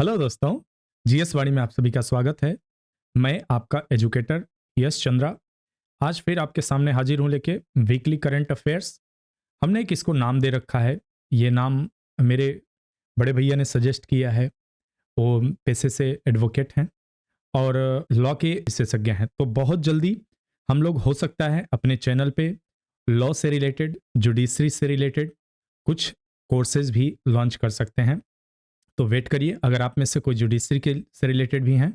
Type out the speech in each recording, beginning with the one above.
Hello दोस्तों, GS वाणी में आप सभी का स्वागत है। मैं आपका एजुकेटर यश चंद्रा आज फिर आपके सामने हाजिर हूं लेके वीकली करंट अफेयर्स। हमने एक इसको नाम दे रखा है। ये नाम मेरे बड़े भैया ने सजेस्ट किया है। वो पेशे से एडवोकेट हैं और लॉ के विशेषज्ञ हैं। तो बहुत जल्दी हम लोग हो सकता है अपने चैनल पे लॉ से रिलेटेड, जुडिशरी से रिलेटेड कुछ कोर्सेज भी लॉन्च कर सकते हैं। तो वेट करिए, अगर आप में से कोई जुडिशरी के से रिलेटेड भी हैं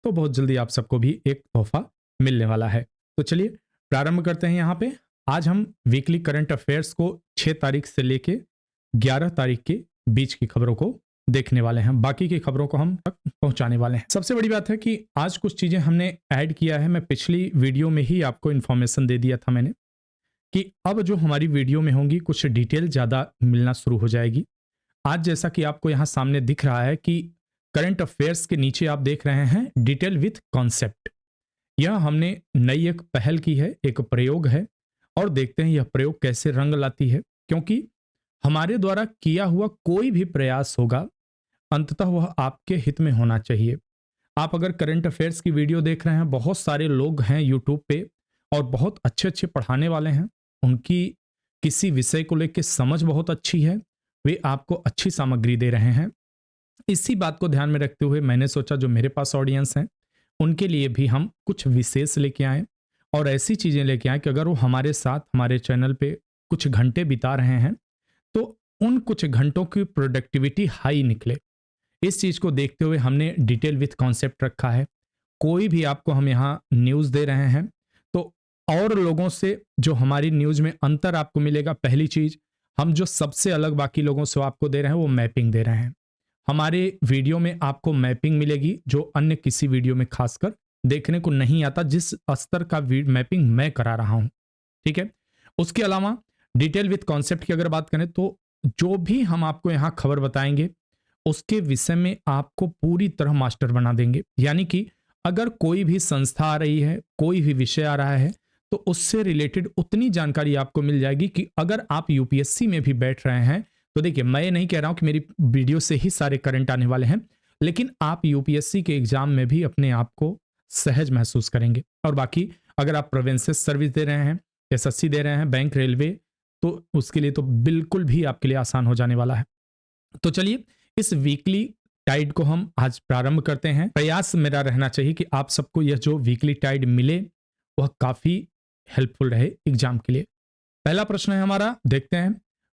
तो बहुत जल्दी आप सबको भी एक तोहफा मिलने वाला है। तो चलिए प्रारंभ करते हैं। यहाँ पे आज हम वीकली करंट अफेयर्स को 6 तारीख से लेके 11 तारीख के बीच की खबरों को देखने वाले हैं। बाकी की खबरों को हम तक पहुंचाने वाले हैं। सबसे बड़ी बात है कि आज कुछ चीजें हमने ऐड किया है। मैं पिछली वीडियो में ही आपको इन्फॉर्मेशन दे दिया था मैंने कि अब जो हमारी वीडियो में होंगी कुछ डिटेल ज्यादा मिलना शुरू हो जाएगी। आज जैसा कि आपको यहां सामने दिख रहा है कि करंट अफेयर्स के नीचे आप देख रहे हैं डिटेल विथ कॉन्सेप्ट। यह हमने नई एक पहल की है, एक प्रयोग है और देखते हैं यह प्रयोग कैसे रंग लाती है। क्योंकि हमारे द्वारा किया हुआ कोई भी प्रयास होगा अंततः वह आपके हित में होना चाहिए। आप अगर करंट अफेयर्स की वीडियो देख रहे हैं, बहुत सारे लोग हैं यूट्यूब पे और बहुत अच्छे अच्छे पढ़ाने वाले हैं। उनकी किसी विषय को लेकर समझ बहुत अच्छी है, वे आपको अच्छी सामग्री दे रहे हैं। इसी बात को ध्यान में रखते हुए मैंने सोचा जो मेरे पास ऑडियंस हैं उनके लिए भी हम कुछ विशेष लेके आए और ऐसी चीजें लेके आए कि अगर वो हमारे साथ हमारे चैनल पे कुछ घंटे बिता रहे हैं तो उन कुछ घंटों की प्रोडक्टिविटी हाई निकले। इस चीज को देखते हुए हमने डिटेल विथ कॉन्सेप्ट रखा है। कोई भी आपको हम यहाँ न्यूज दे रहे हैं तो और लोगों से जो हमारी न्यूज में अंतर आपको मिलेगा, पहली चीज हम जो सबसे अलग बाकी लोगों से आपको दे रहे हैं वो मैपिंग दे रहे हैं। हमारे वीडियो में आपको मैपिंग मिलेगी जो अन्य किसी वीडियो में खासकर देखने को नहीं आता, जिस स्तर का मैपिंग मैं करा रहा हूं। ठीक है। उसके अलावा डिटेल विथ कॉन्सेप्ट की अगर बात करें तो जो भी हम आपको यहां खबर बताएंगे उसके विषय में आपको पूरी तरह मास्टर बना देंगे। यानी कि अगर कोई भी संस्था आ रही है, कोई भी विषय आ रहा है तो उससे रिलेटेड उतनी जानकारी आपको मिल जाएगी कि अगर आप यूपीएससी में भी बैठ रहे हैं तो देखिए, मैं ये नहीं कह रहा हूं कि मेरी वीडियो से ही सारे करंट आने वाले हैं, लेकिन आप यूपीएससी के एग्जाम में भी अपने आप को सहज महसूस करेंगे। और बाकी अगर आप प्रोविंसेस सर्विस दे रहे हैं, एसएससी दे रहे हैं, बैंक, रेलवे, तो उसके लिए तो बिल्कुल भी आपके लिए आसान हो जाने वाला है। तो चलिए इस वीकली टाइड को हम आज प्रारंभ करते हैं। प्रयास मेरा रहना चाहिए कि आप सबको यह जो वीकली टाइड मिले वह काफी हेल्पफुल रहे एग्जाम के लिए। पहला प्रश्न है हमारा, देखते हैं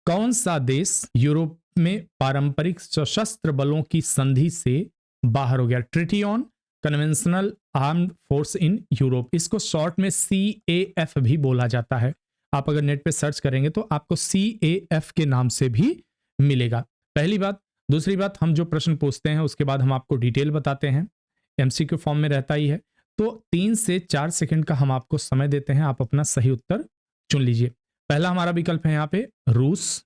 कौन सा देश यूरोप में पारंपरिक सशस्त्र बलों की संधि से बाहर हो गया। Treaty on conventional armed force in Europe, इसको शॉर्ट में CAF भी बोला जाता है। आप अगर नेट पे सर्च करेंगे तो आपको CAF के नाम से भी मिलेगा। पहली बात। दूसरी बात, हम जो प्रश्न पूछते हैं उसके बाद हम आपको डिटेल बताते हैं, MCQ फॉर्म में रहता ही है। तो 3 से 4 सेकंड का हम आपको समय देते हैं, आप अपना सही उत्तर चुन लीजिए। पहला हमारा विकल्प है यहाँ पे रूस,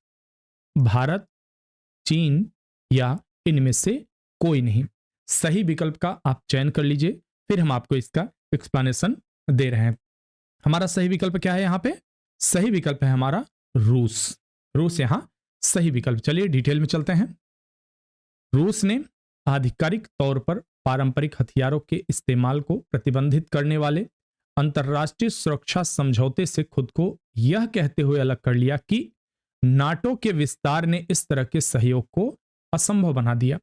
भारत, चीन या इनमें से कोई नहीं। सही विकल्प का आप चयन कर लीजिए, फिर हम आपको इसका एक्सप्लेनेशन दे रहे हैं। हमारा सही विकल्प क्या है यहाँ पे? सही विकल्प है हमारा रूस। रूस यहां सही विकल्प। चलिए डिटेल में चलते हैं। रूस ने आधिकारिक तौर पर पारंपरिक हथियारों के इस्तेमाल को प्रतिबंधित करने वाले अंतर्राष्ट्रीय सुरक्षा समझौते से खुद को यह कहते हुए अलग कर लिया कि नाटो के विस्तार ने इस तरह के सहयोग को असंभव बना दिया।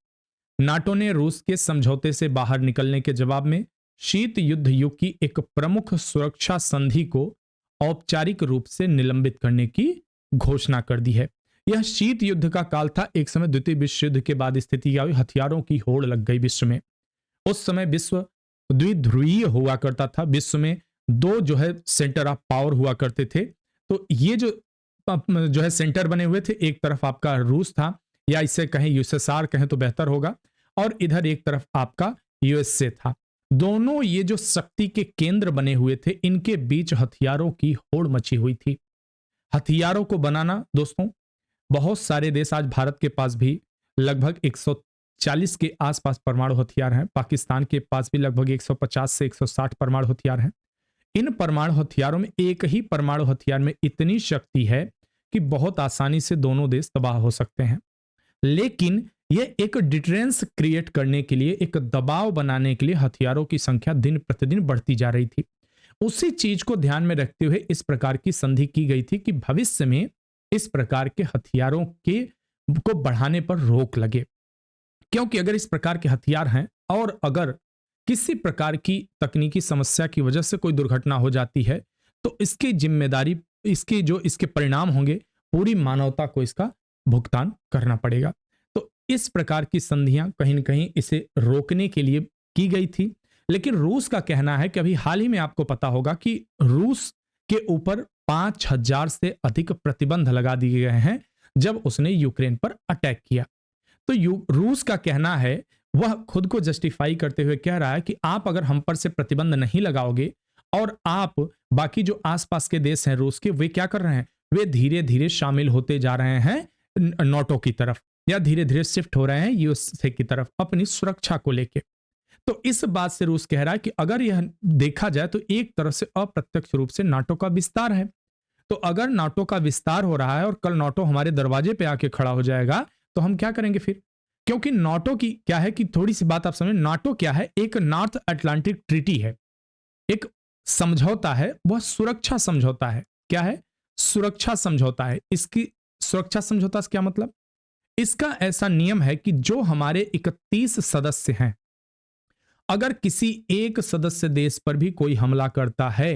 नाटो ने रूस के समझौते से बाहर निकलने के जवाब में शीत युद्ध युग की एक प्रमुख सुरक्षा संधि को औपचारिक रूप से निलंबित करने की घोषणा कर दी है। यह शीत युद्ध का काल था। एक समय द्वितीय विश्व युद्ध के बाद स्थिति आई, हथियारों की होड़ लग गई विश्व में। उस समय विश्व द्विध्रुवीय हुआ करता था। विश्व में 2 जो है सेंटर ऑफ पावर हुआ करते थे। तो ये जो है सेंटर बने हुए थे, एक तरफ आपका रूस था, या इसे कहें यूएसएसआर कहें तो बेहतर होगा, और इधर एक तरफ आपका यूएसए था। दोनों ये जो शक्ति के केंद्र बने हुए थे, इनके बीच हथियारों की होड़ मची हुई थी। हथियारों को बनाना दोस्तों, बहुत सारे देश, आज भारत के पास भी लगभग 140 के आसपास परमाणु हथियार हैं। पाकिस्तान के पास भी लगभग 150 से 160 परमाणु हथियार हैं। इन परमाणु हथियारों में, एक ही परमाणु हथियार में इतनी शक्ति है कि बहुत आसानी से दोनों देश तबाह हो सकते हैं। लेकिन ये एक डिटरेंस क्रिएट करने के लिए, एक दबाव बनाने के लिए हथियारों की संख्या दिन प्रतिदिन बढ़ती जा रही थी। उसी चीज को ध्यान में रखते हुए इस प्रकार की संधि की गई थी कि भविष्य में इस प्रकार के हथियारों के को बढ़ाने पर रोक लगे। क्योंकि अगर इस प्रकार के हथियार हैं और अगर किसी प्रकार की तकनीकी समस्या की वजह से कोई दुर्घटना हो जाती है, तो इसकी जिम्मेदारी, इसके परिणाम होंगे, पूरी मानवता को इसका भुगतान करना पड़ेगा। तो इस प्रकार की संधियां कहीं न कहीं इसे रोकने के लिए की गई थी। लेकिन रूस का कहना है कि अभी हाल ही में आपको पता होगा कि रूस के ऊपर 5,000 से अधिक प्रतिबंध लगा दिए गए हैं जब उसने यूक्रेन पर अटैक किया। तो रूस का कहना है, वह खुद को जस्टिफाई करते हुए कह रहा है कि आप अगर हम पर से प्रतिबंध नहीं लगाओगे और आप बाकी जो आसपास के देश हैं रूस के, वे क्या कर रहे हैं, वे धीरे धीरे शामिल होते जा रहे हैं नाटो की तरफ, या धीरे धीरे शिफ्ट हो रहे हैं यूएसए की तरफ अपनी सुरक्षा को लेके। तो इस बात से रूस कह रहा है कि अगर यह देखा जाए तो एक तरह से अप्रत्यक्ष रूप से नाटो का विस्तार है। तो अगर नाटो का विस्तार हो रहा है और कल नाटो हमारे दरवाजे पे आके खड़ा हो जाएगा, तो हम क्या करेंगे फिर? क्योंकि नाटो की क्या है कि थोड़ी सी बात आप समझें, नाटो क्या है, एक नॉर्थ अटलांटिक ट्रीटी है, एक समझौता है, वह सुरक्षा समझौता है। क्या है? सुरक्षा समझौता है। इसकी सुरक्षा समझौता से क्या मतलब? इसका ऐसा नियम है कि जो हमारे 31 सदस्य हैं, अगर किसी एक सदस्य देश पर भी कोई हमला करता है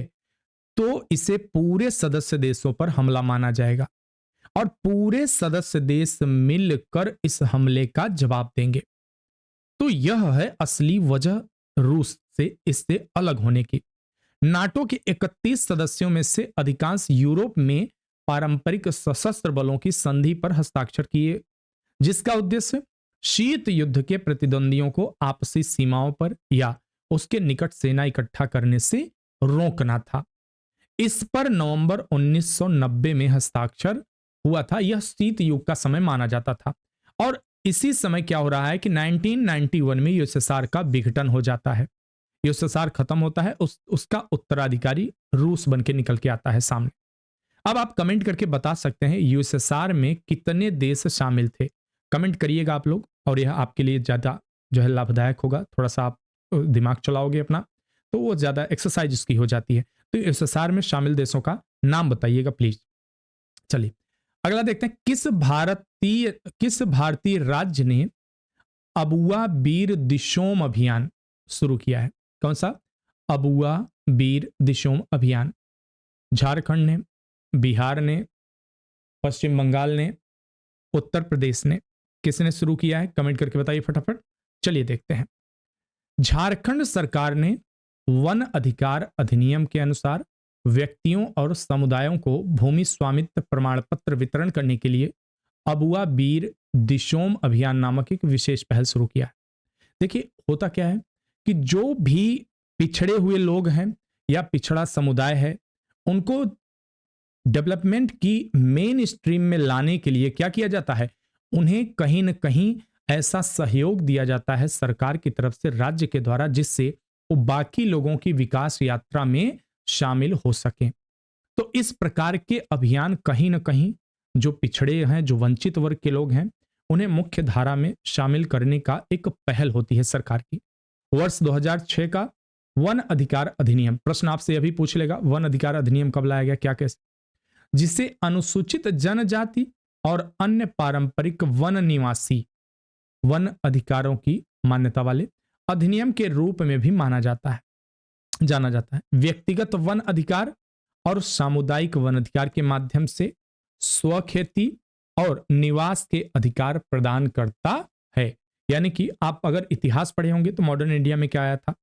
तो इसे पूरे सदस्य देशों पर हमला माना जाएगा और पूरे सदस्य देश मिलकर इस हमले का जवाब देंगे। तो यह है असली वजह रूस से इससे अलग होने की। नाटो के 31 सदस्यों में से अधिकांश यूरोप में पारंपरिक सशस्त्र बलों की संधि पर हस्ताक्षर किए, जिसका उद्देश्य शीत युद्ध के प्रतिद्वंदियों को आपसी सीमाओं पर या उसके निकट सेना इकट्ठा करने से रोकना था। इस पर नवंबर 1990 में हस्ताक्षर हुआ था। यह शीत युग का समय माना जाता था और इसी समय क्या हो रहा है कि 1991 में यूएसएसआर का विघटन हो जाता है। यूएसएसआर खत्म होता है, उसका उत्तराधिकारी रूस बन के निकल के आता है सामने। अब आप कमेंट करके बता सकते हैं यूएसएसआर में कितने देश शामिल थे, कमेंट करिएगा आप लोग, और यह आपके लिए ज़्यादा जो है लाभदायक होगा। थोड़ा सा आप दिमाग चलाओगे अपना, तो वो ज़्यादा एक्सरसाइज उसकी हो जाती है। तो यूएसएसआर में शामिल देशों का नाम बताइएगा प्लीज। चलिए अगला देखते हैं, किस भारतीय राज्य ने अबुआ बीर दिशोम अभियान शुरू किया है? कौन सा? अबुआ बीर दिशोम अभियान। झारखंड ने, बिहार ने, पश्चिम बंगाल ने, उत्तर प्रदेश ने, किसने शुरू किया है? कमेंट करके बताइए फटाफट। चलिए देखते हैं। झारखंड सरकार ने वन अधिकार अधिनियम के अनुसार व्यक्तियों और समुदायों को भूमि स्वामित्व प्रमाण पत्र वितरण करने के लिए अबुआ बीर दिशोम अभियान नामक एक विशेष पहल शुरू किया है। देखिए होता क्या है कि जो भी पिछड़े हुए लोग हैं या पिछड़ा समुदाय है, उनको डेवलपमेंट की मेन स्ट्रीम में लाने के लिए क्या किया जाता है? उन्हें कहीं न कहीं ऐसा सहयोग दिया जाता है सरकार की तरफ से, राज्य के द्वारा, जिससे वो बाकी लोगों की विकास यात्रा में शामिल हो सकें। तो इस प्रकार के अभियान कहीं न कहीं जो पिछड़े हैं, जो वंचित वर्ग के लोग हैं, उन्हें मुख्य धारा में शामिल करने का एक पहल होती है सरकार की। वर्ष 2006 का वन अधिकार अधिनियम, प्रश्न आपसे अभी पूछ लेगा वन अधिकार अधिनियम कब लाया गया, क्या कैसे, जिसे अनुसूचित जनजाति और अन्य पारंपरिक वन निवासी वन अधिकारों की मान्यता वाले अधिनियम के रूप में भी जाना जाता है। व्यक्तिगत वन अधिकार और सामुदायिक वन अधिकार के माध्यम से स्वखेती और निवास के अधिकार प्रदान करता है। यानी कि आप अगर इतिहास पढ़े होंगे तो मॉडर्न इंडिया में क्या आया था,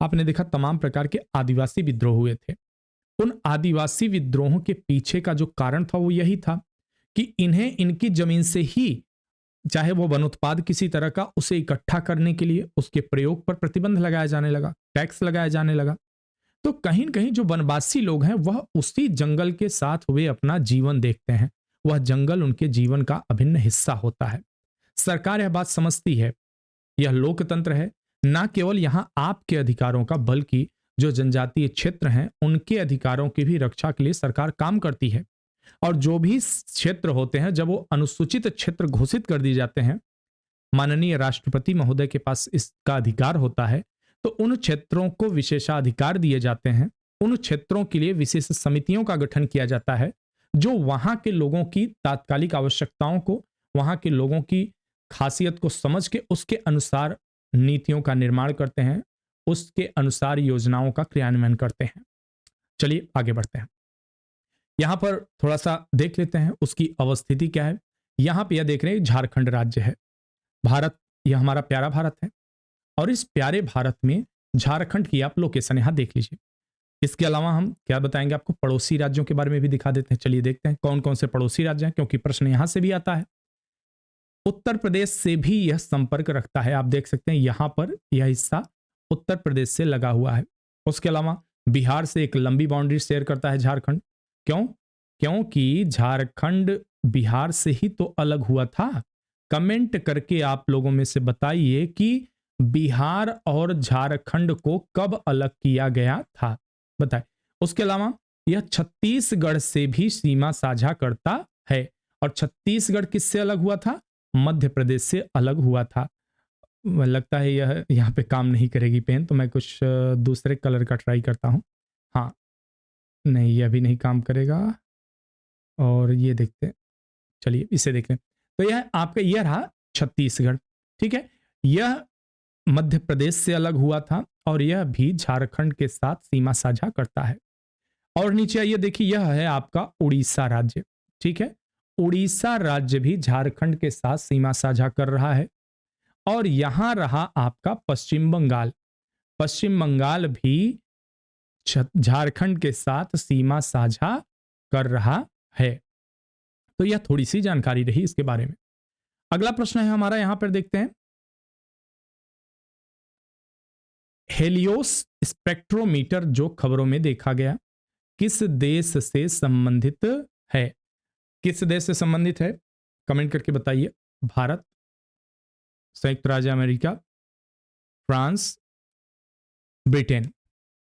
आपने देखा तमाम प्रकार के आदिवासी विद्रोह हुए थे। उन आदिवासी विद्रोहों के पीछे का जो कारण था वो यही था कि इन्हें इनकी जमीन से ही, चाहे वो वन उत्पाद किसी तरह का, उसे इकट्ठा करने के लिए उसके प्रयोग पर प्रतिबंध लगाया जाने लगा, टैक्स लगाया जाने लगा। तो कहीं न कहीं जो वनवासी लोग हैं वह उसी जंगल के साथ वे अपना जीवन देखते हैं, वह जंगल उनके जीवन का अभिन्न हिस्सा होता है। सरकार यह बात समझती है, यह लोकतंत्र है, ना केवल यहां आपके अधिकारों का बल्कि जो जनजातीय क्षेत्र हैं उनके अधिकारों की भी रक्षा के लिए सरकार काम करती है। और जो भी क्षेत्र होते हैं, जब वो अनुसूचित क्षेत्र घोषित कर दिए जाते हैं, माननीय राष्ट्रपति महोदय के पास इसका अधिकार होता है, तो उन क्षेत्रों को विशेषाधिकार दिए जाते हैं। उन क्षेत्रों के लिए विशेष समितियों का गठन किया जाता है, जो वहां के लोगों की तात्कालिक आवश्यकताओं को, वहां के लोगों की खासियत को समझ के उसके अनुसार नीतियों का निर्माण करते हैं, उसके अनुसार योजनाओं का क्रियान्वयन करते हैं। चलिए आगे बढ़ते हैं। यहां पर थोड़ा सा देख लेते हैं उसकी अवस्थिति क्या है। यहां पे यह देख रहे हैं झारखंड राज्य है। भारत, यह हमारा प्यारा भारत है, और इस प्यारे भारत में झारखंड की आप लोकेशन यहां देख लीजिए। इसके अलावा हम क्या बताएंगे आपको, पड़ोसी राज्यों के बारे में भी दिखा देते हैं। चलिए देखते हैं कौन कौन से पड़ोसी राज्य हैं, क्योंकि प्रश्न यहां से भी आता है। उत्तर प्रदेश से भी यह संपर्क रखता है। आप देख सकते हैं यहां पर यह हिस्सा उत्तर प्रदेश से लगा हुआ है। उसके अलावा बिहार से एक लंबी बाउंड्री शेयर करता है झारखंड। क्यों? क्योंकि झारखंड बिहार से ही तो अलग हुआ था। कमेंट करके आप लोगों में से बताइए कि बिहार और झारखंड को कब अलग किया गया था, बताएं। उसके अलावा यह छत्तीसगढ़ से भी सीमा साझा करता है। और छत्तीसगढ़ किससे अलग हुआ था? मध्य प्रदेश से अलग हुआ था। लगता है यह यहाँ पे काम नहीं करेगी पेन, तो मैं कुछ दूसरे कलर का ट्राई करता हूँ। हाँ, नहीं, यह भी नहीं काम करेगा। और ये देखते हैं, चलिए इसे देख लें। तो यह आपका यह रहा छत्तीसगढ़, ठीक है। यह मध्य प्रदेश से अलग हुआ था और यह भी झारखंड के साथ सीमा साझा करता है। और नीचे आइए, देखिए यह है आपका उड़ीसा राज्य, ठीक है। उड़ीसा राज्य भी झारखंड के साथ सीमा साझा कर रहा है। और यहां रहा आपका पश्चिम बंगाल। पश्चिम बंगाल भी झारखंड के साथ सीमा साझा कर रहा है। तो यह थोड़ी सी जानकारी रही इसके बारे में। अगला प्रश्न है हमारा, यहां पर देखते हैं। हेलियोस स्पेक्ट्रोमीटर जो खबरों में देखा गया, किस देश से संबंधित है? किस देश से संबंधित है? कमेंट करके बताइए। भारत, संयुक्त राज्य अमेरिका, फ्रांस, ब्रिटेन,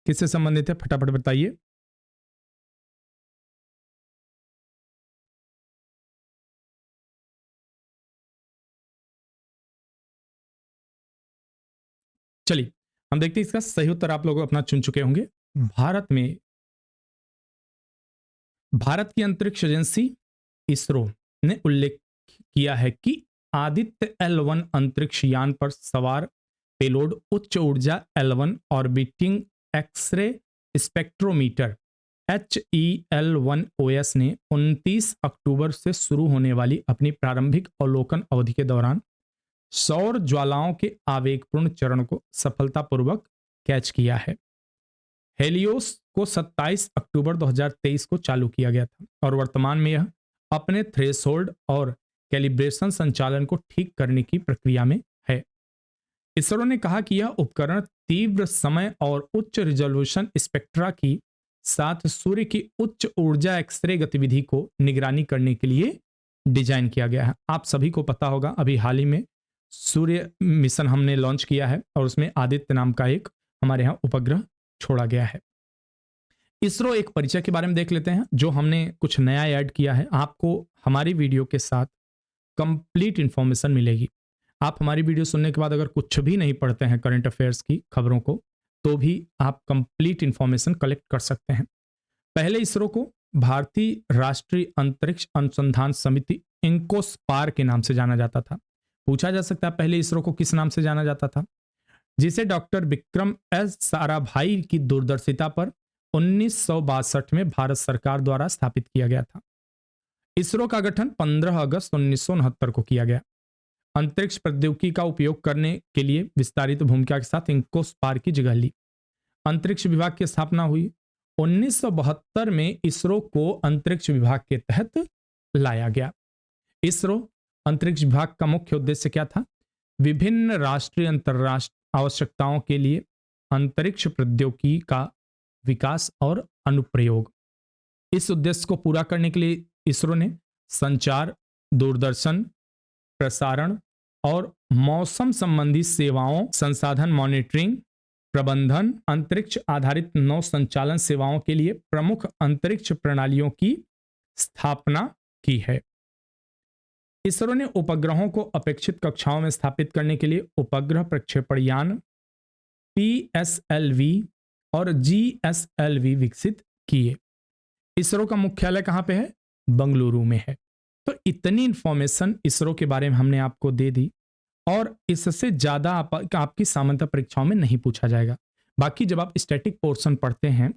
किससे संबंधित है? फटाफट बताइए। चलिए हम देखते हैं इसका सही उत्तर आप लोग अपना चुन चुके होंगे। भारत की अंतरिक्ष एजेंसी इसरो ने उल्लेख किया है कि आदित्य L1 अंतरिक्ष यान पर सवार पेलोड उच्च ऊर्जा L1 orbiting x ray spectrometer HEL1OS ने 29 अक्टूबर से शुरू होने वाली अपनी प्रारंभिक अवलोकन अवधि के दौरान सौर ज्वालाओं के आवेगपूर्ण चरण को सफलतापूर्वक कैच किया है। हेलियोस को 27 अक्टूबर 2023 को चालू किया गया था और वर्तमान में यह अपने थ्रेशोल्ड और कैलिब्रेशन संचालन को ठीक करने की प्रक्रिया में है। इसरो ने कहा कि यह उपकरण तीव्र समय और उच्च रिजोल्यूशन स्पेक्ट्रा की साथ सूर्य की उच्च ऊर्जा एक्सरे गतिविधि को निगरानी करने के लिए डिजाइन किया गया है। आप सभी को पता होगा, अभी हाल ही में सूर्य मिशन हमने लॉन्च किया है और उसमें आदित्य नाम का एक हमारे यहाँ उपग्रह छोड़ा गया है। इसरो एक परिचय के बारे में देख लेते हैं, जो हमने कुछ नया ऐड किया है। आपको हमारी वीडियो के साथ कंप्लीट इंफॉर्मेशन मिलेगी। आप हमारी वीडियो सुनने के बाद अगर कुछ भी नहीं पढ़ते हैं करंट अफेयर्स की खबरों को, तो भी आप कंप्लीट इंफॉर्मेशन कलेक्ट कर सकते हैं। पहले इसरो को भारतीय राष्ट्रीय अंतरिक्ष अनुसंधान समिति इंकोस्पार के नाम से जाना जाता था। पूछा जा सकता है पहले इसरो को किस नाम से जाना जाता था, जिसे डॉक्टर विक्रम एस साराभाई की दूरदर्शिता पर 1962 में भारत सरकार द्वारा स्थापित किया गया था। इसरो का गठन 15 अगस्त 1969 को किया गया। अंतरिक्ष प्रौद्योगिकी का उपयोग करने के लिए विस्तारित भूमिका के साथ इंकोस्पार की जगह ली। अंतरिक्ष विभाग की स्थापना हुई। 1972 में इसरो को अंतरिक्ष विभाग के तहत लाया गया। इसरो अंतरिक्ष विभाग का मुख्य उद्देश्य क्या था? विभिन्न राष्ट्रीय अंतरराष्ट्रीय आवश्यकताओं के लिए अंतरिक्ष प्रौद्योगिकी का विकास और अनुप्रयोग। इस उद्देश्य को पूरा करने के लिए इसरो ने संचार, दूरदर्शन, प्रसारण और मौसम संबंधी सेवाओं, संसाधन मॉनिटरिंग, प्रबंधन, अंतरिक्ष आधारित नौ संचालन सेवाओं के लिए प्रमुख अंतरिक्ष प्रणालियों की स्थापना की है। इसरो ने उपग्रहों को अपेक्षित कक्षाओं में स्थापित करने के लिए उपग्रह प्रक्षेपण यान PSLV और GSLV विकसित किए। इसरो का मुख्यालय कहां पे है? बंगलुरु में है। तो इतनी इंफॉर्मेशन इसरो के बारे में हमने आपको दे दी और इससे ज्यादा आपकी सामान्य परीक्षाओं में नहीं पूछा जाएगा। बाकी जब आप स्टैटिक पोर्शन पढ़ते हैं,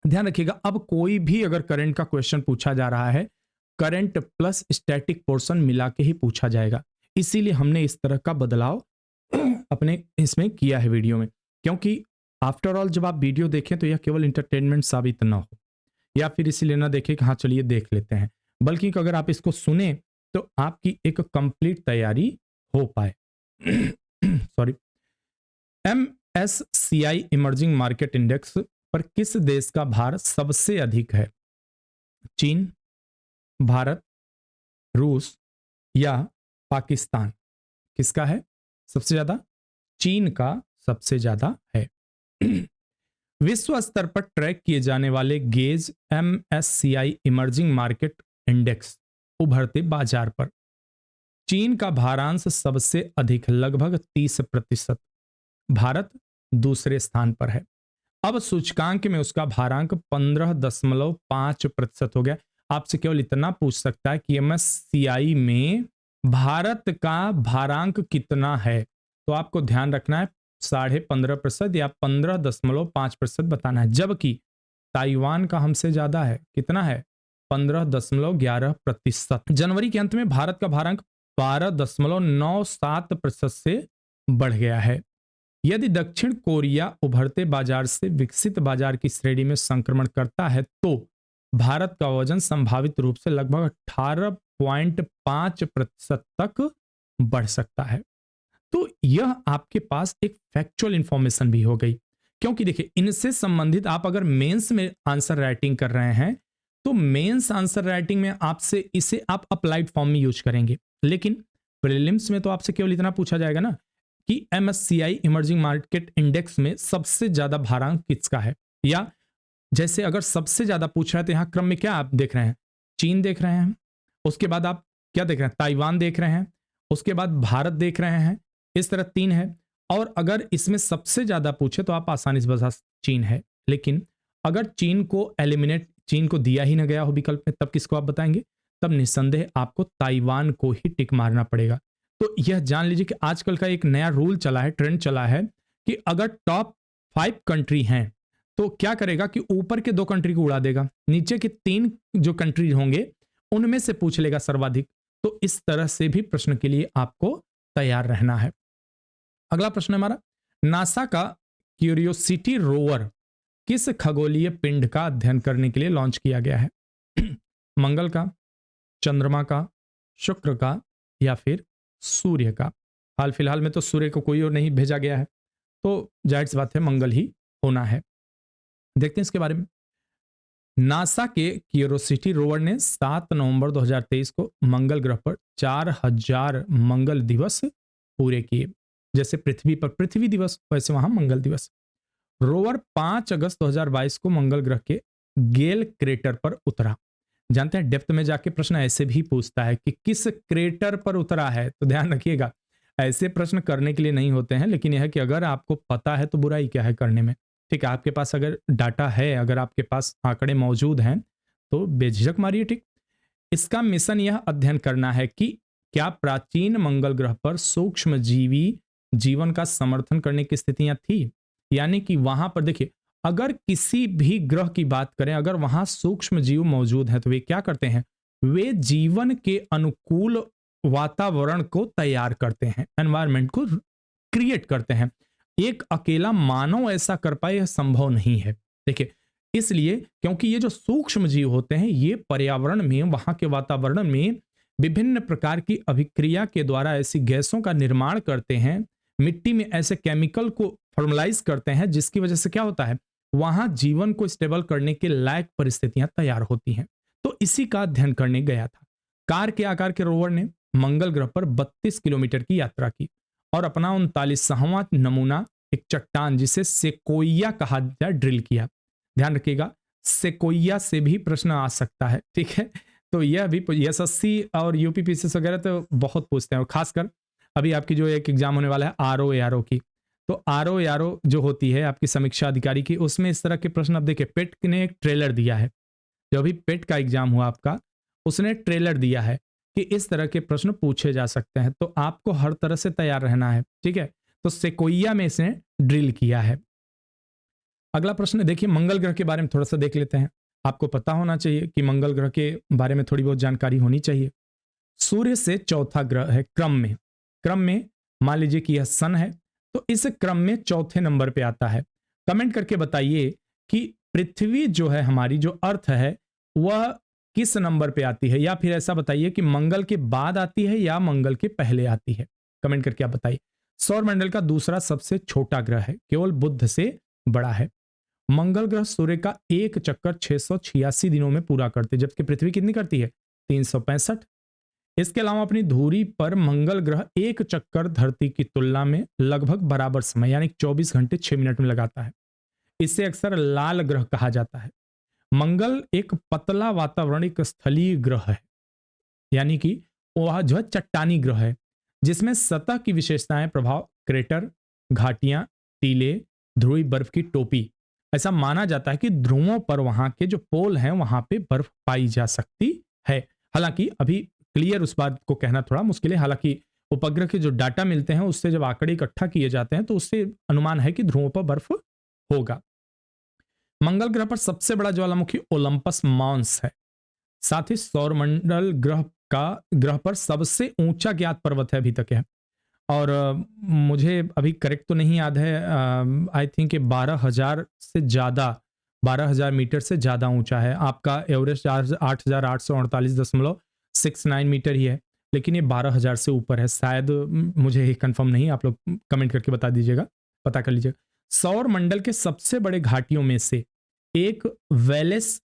ध्यान रखिएगा, अब कोई भी अगर करंट का क्वेश्चन पूछा जा रहा है, करंट प्लस स्टैटिक पोर्शन मिला के ही पूछा जाएगा। इसीलिए हमने इस तरह का बदलाव अपने इसमें किया है वीडियो में, क्योंकि आफ्टर ऑल जब आप वीडियो देखें तो यह केवल इंटरटेनमेंट साबित ना हो, या फिर इसीलिए ना देखें कि हाँ चलिए देख लेते हैं, बल्कि अगर आप इसको सुने तो आपकी एक कंप्लीट तैयारी हो पाए। Sorry. MSCI emerging market index पर किस देश का भार सबसे अधिक है? चीन, भारत, रूस या पाकिस्तान? किसका है सबसे ज्यादा? चीन का सबसे ज्यादा है। विश्व स्तर पर ट्रैक किए जाने वाले gauge MSCI emerging market index उभरते बाजार पर चीन का भारांश सबसे अधिक, लगभग 30%। भारत दूसरे स्थान पर है। अब सूचकांक में उसका भारांक 15.5% हो गया। आपसे केवल इतना पूछ सकता है कि MSCI में भारत का भारांक कितना है, तो आपको ध्यान रखना है 15.5% या 15.5% बताना है, जबकि ताइवान का हमसे ज्यादा है। कितना है? 15.11%। जनवरी के अंत में भारत का भारांक 12.97% से बढ़ गया है। यदि दक्षिण कोरिया उभरते बाजार से विकसित बाजार की श्रेणी में संक्रमण करता है तो भारत का वजन संभावित रूप से लगभग 18.5% तक बढ़ सकता है। तो यह आपके पास एक फैक्चुअल इंफॉर्मेशन भी हो गई, क्योंकि देखिए इनसे संबंधित आप अगर मेंस में आंसर राइटिंग कर रहे हैं तो मेंस आंसर राइटिंग में आपसे इसे आप अप्लाइड फॉर्म में यूज करेंगे, लेकिन प्रीलिम्स में तो आपसे केवल इतना पूछा जाएगा ना कि MSCI इमर्जिंग मार्केट इंडेक्स में सबसे ज्यादा भारांक किसका है, या जैसे अगर सबसे ज्यादा पूछ रहा है तो यहां क्रम में क्या आप देख रहे हैं? चीन देख रहे हैं, उसके बाद आप क्या देख रहे हैं? ताइवान देख रहे हैं, उसके बाद भारत देख रहे हैं। इस तरह 3 है, और अगर इसमें सबसे ज्यादा पूछे तो आप आसानी से बता चीन है। लेकिन अगर चीन को चीन को दिया ही ना गया हो विकल्प में, तब किसको आप बताएंगे? तब निस्संदेह आपको ताइवान को ही टिक मारना पड़ेगा। तो यह जान लीजिए कि आजकल का एक नया रूल चला है, ट्रेंड चला है कि अगर टॉप 5 कंट्री हैं तो क्या करेगा कि ऊपर के 2 कंट्री को उड़ा देगा, नीचे के 3 जो कंट्री होंगे उनमें से पूछ लेगा सर्वाधिक। तो इस तरह से भी प्रश्न के लिए आपको तैयार रहना है। अगला प्रश्न है हमारा, नासा का क्यूरियोसिटी रोवर किस खगोलीय पिंड का अध्ययन करने के लिए लॉन्च किया गया है? मंगल का, चंद्रमा का, शुक्र का या फिर सूर्य का? हाल फिलहाल में तो सूर्य को कोई और नहीं भेजा गया है, तो जाहिर सी बात है मंगल ही होना है। देखते हैं इसके बारे में। नासा के क्यूरियोसिटी रोवर ने 7 नवंबर 2023 को मंगल ग्रह पर 4000 मंगल दिवस पूरे किए। जैसे पृथ्वी पर पृथ्वी दिवस, वैसे वहां मंगल दिवस। रोवर 5 अगस्त 2022 को मंगल ग्रह के गेल क्रेटर पर उतरा। जानते हैं डेप्थ में जाके प्रश्न ऐसे भी पूछता है कि किस क्रेटर पर उतरा है, तो ध्यान रखिएगा ऐसे प्रश्न करने के लिए नहीं होते हैं, लेकिन यह है कि अगर आपको पता है तो बुराई क्या है करने में। ठीक है, आपके पास अगर डाटा है, अगर आपके पास आंकड़े मौजूद हैं तो बेझिझक मारिए। ठीक, इसका मिशन यह अध्ययन करना है कि क्या प्राचीन मंगल ग्रह पर सूक्ष्म जीवी जीवन का समर्थन करने की स्थितियां थी, यानी कि वहां पर देखिए अगर किसी भी ग्रह की बात करें, अगर वहां सूक्ष्म जीव मौजूद हैं तो वे क्या करते हैं? वे जीवन के अनुकूल वातावरण को तैयार करते हैं, एनवायरनमेंट को क्रिएट करते हैं। एक अकेला मानव ऐसा कर पाए यह संभव नहीं है। देखिए इसलिए क्योंकि ये जो सूक्ष्म जीव होते हैं ये पर्यावरण में, वहां के वातावरण में विभिन्न प्रकार की अभिक्रिया के द्वारा ऐसी गैसों का निर्माण करते हैं, मिट्टी में ऐसे केमिकल को फॉर्मलाइज करते हैं जिसकी वजह से क्या होता है, वहां जीवन को स्टेबल करने के लायक परिस्थितियां तैयार होती हैं। तो इसी का अध्ययन करने गया था। कार के आकार के रोवर ने मंगल ग्रह पर 32 किलोमीटर की यात्रा की और अपना 39वां नमूना एक चट्टान जिसे सेकोइया कहा जाता है ड्रिल किया। ध्यान रखिएगा सेकोइया से भी प्रश्न आ सकता है, ठीक है। तो यह भी एसएससी और यूपीपीसीएस वगैरह तो बहुत पूछते हैं, और खासकर अभी आपकी जो एक एग्जाम होने वाला है आरओ एआरओ की, तो आरओ एआरओ जो होती है आपकी समीक्षा अधिकारी की, उसमें इस तरह के प्रश्न अब देखिए, पेट ने एक ट्रेलर दिया है, जो अभी पेट का एग्जाम हुआ आपका, उसने ट्रेलर दिया है कि इस तरह के प्रश्न पूछे जा सकते हैं, तो आपको हर तरह से तैयार रहना है, ठीक है। तो सेकोइया में इसने ड्रिल किया है। अगला प्रश्न देखिए, मंगल ग्रह के बारे में थोड़ा सा देख लेते हैं। आपको पता होना चाहिए कि मंगल ग्रह के बारे में थोड़ी बहुत जानकारी होनी चाहिए। सूर्य से चौथा ग्रह है क्रम में मान लीजिए कि यह सन है, तो इस क्रम में चौथे नंबर पे आता है। कमेंट करके बताइए कि पृथ्वी जो है हमारी, जो अर्थ है, वह किस नंबर पे आती है, या फिर ऐसा बताइए कि मंगल के बाद आती है या मंगल के पहले आती है। कमेंट करके आप बताइए। सौर मंडल का दूसरा सबसे छोटा ग्रह है, केवल बुध से बड़ा है। मंगल ग्रह सूर्य का एक चक्कर 686 दिनों में पूरा करते, जबकि पृथ्वी कितनी करती है, 365। इसके अलावा अपनी धुरी पर मंगल ग्रह एक चक्कर धरती की तुलना में लगभग बराबर समय यानी 24 घंटे 6 मिनट में लगाता है। इसे अक्सर लाल ग्रह कहा जाता है। मंगल एक पतला वातावरणिक स्थलीय ग्रह है, यानी कि वह जो है चट्टानी ग्रह है, जिसमें सतह की विशेषताएं प्रभाव क्रेटर, घाटियां, टीले, ध्रुवीय बर्फ की टोपी। ऐसा माना जाता है कि ध्रुवों पर वहां के जो पोल हैं वहां पे बर्फ पाई जा सकती है। हालांकि अभी क्लियर उस बात को कहना थोड़ा मुश्किल है, हालांकि उपग्रह के जो डाटा मिलते हैं उससे जब आंकड़े इकट्ठा किए जाते हैं तो उससे अनुमान है कि ध्रुवों पर बर्फ होगा। मंगल ग्रह पर सबसे बड़ा ज्वालामुखी ओलंपस मॉन्स है। साथ ही सौरमंडल ग्रह पर सबसे ऊंचा ज्ञात पर्वत है अभी तक है, और मुझे अभी करेक्ट तो नहीं याद है, आई थिंक 12,000 से ज़्यादा, 12,000 मीटर से ज़्यादा ऊंचा है। आपका एवरेस्ट 8,848.69 मीटर ही है, लेकिन ये 12,000 से ऊपर है शायद, मुझे ये कंफर्म नहीं, आप लोग कमेंट करके बता दीजिएगा, पता कर लीजिएगा। सौर मंडल के सबसे बड़े घाटियों में से एक वेलेस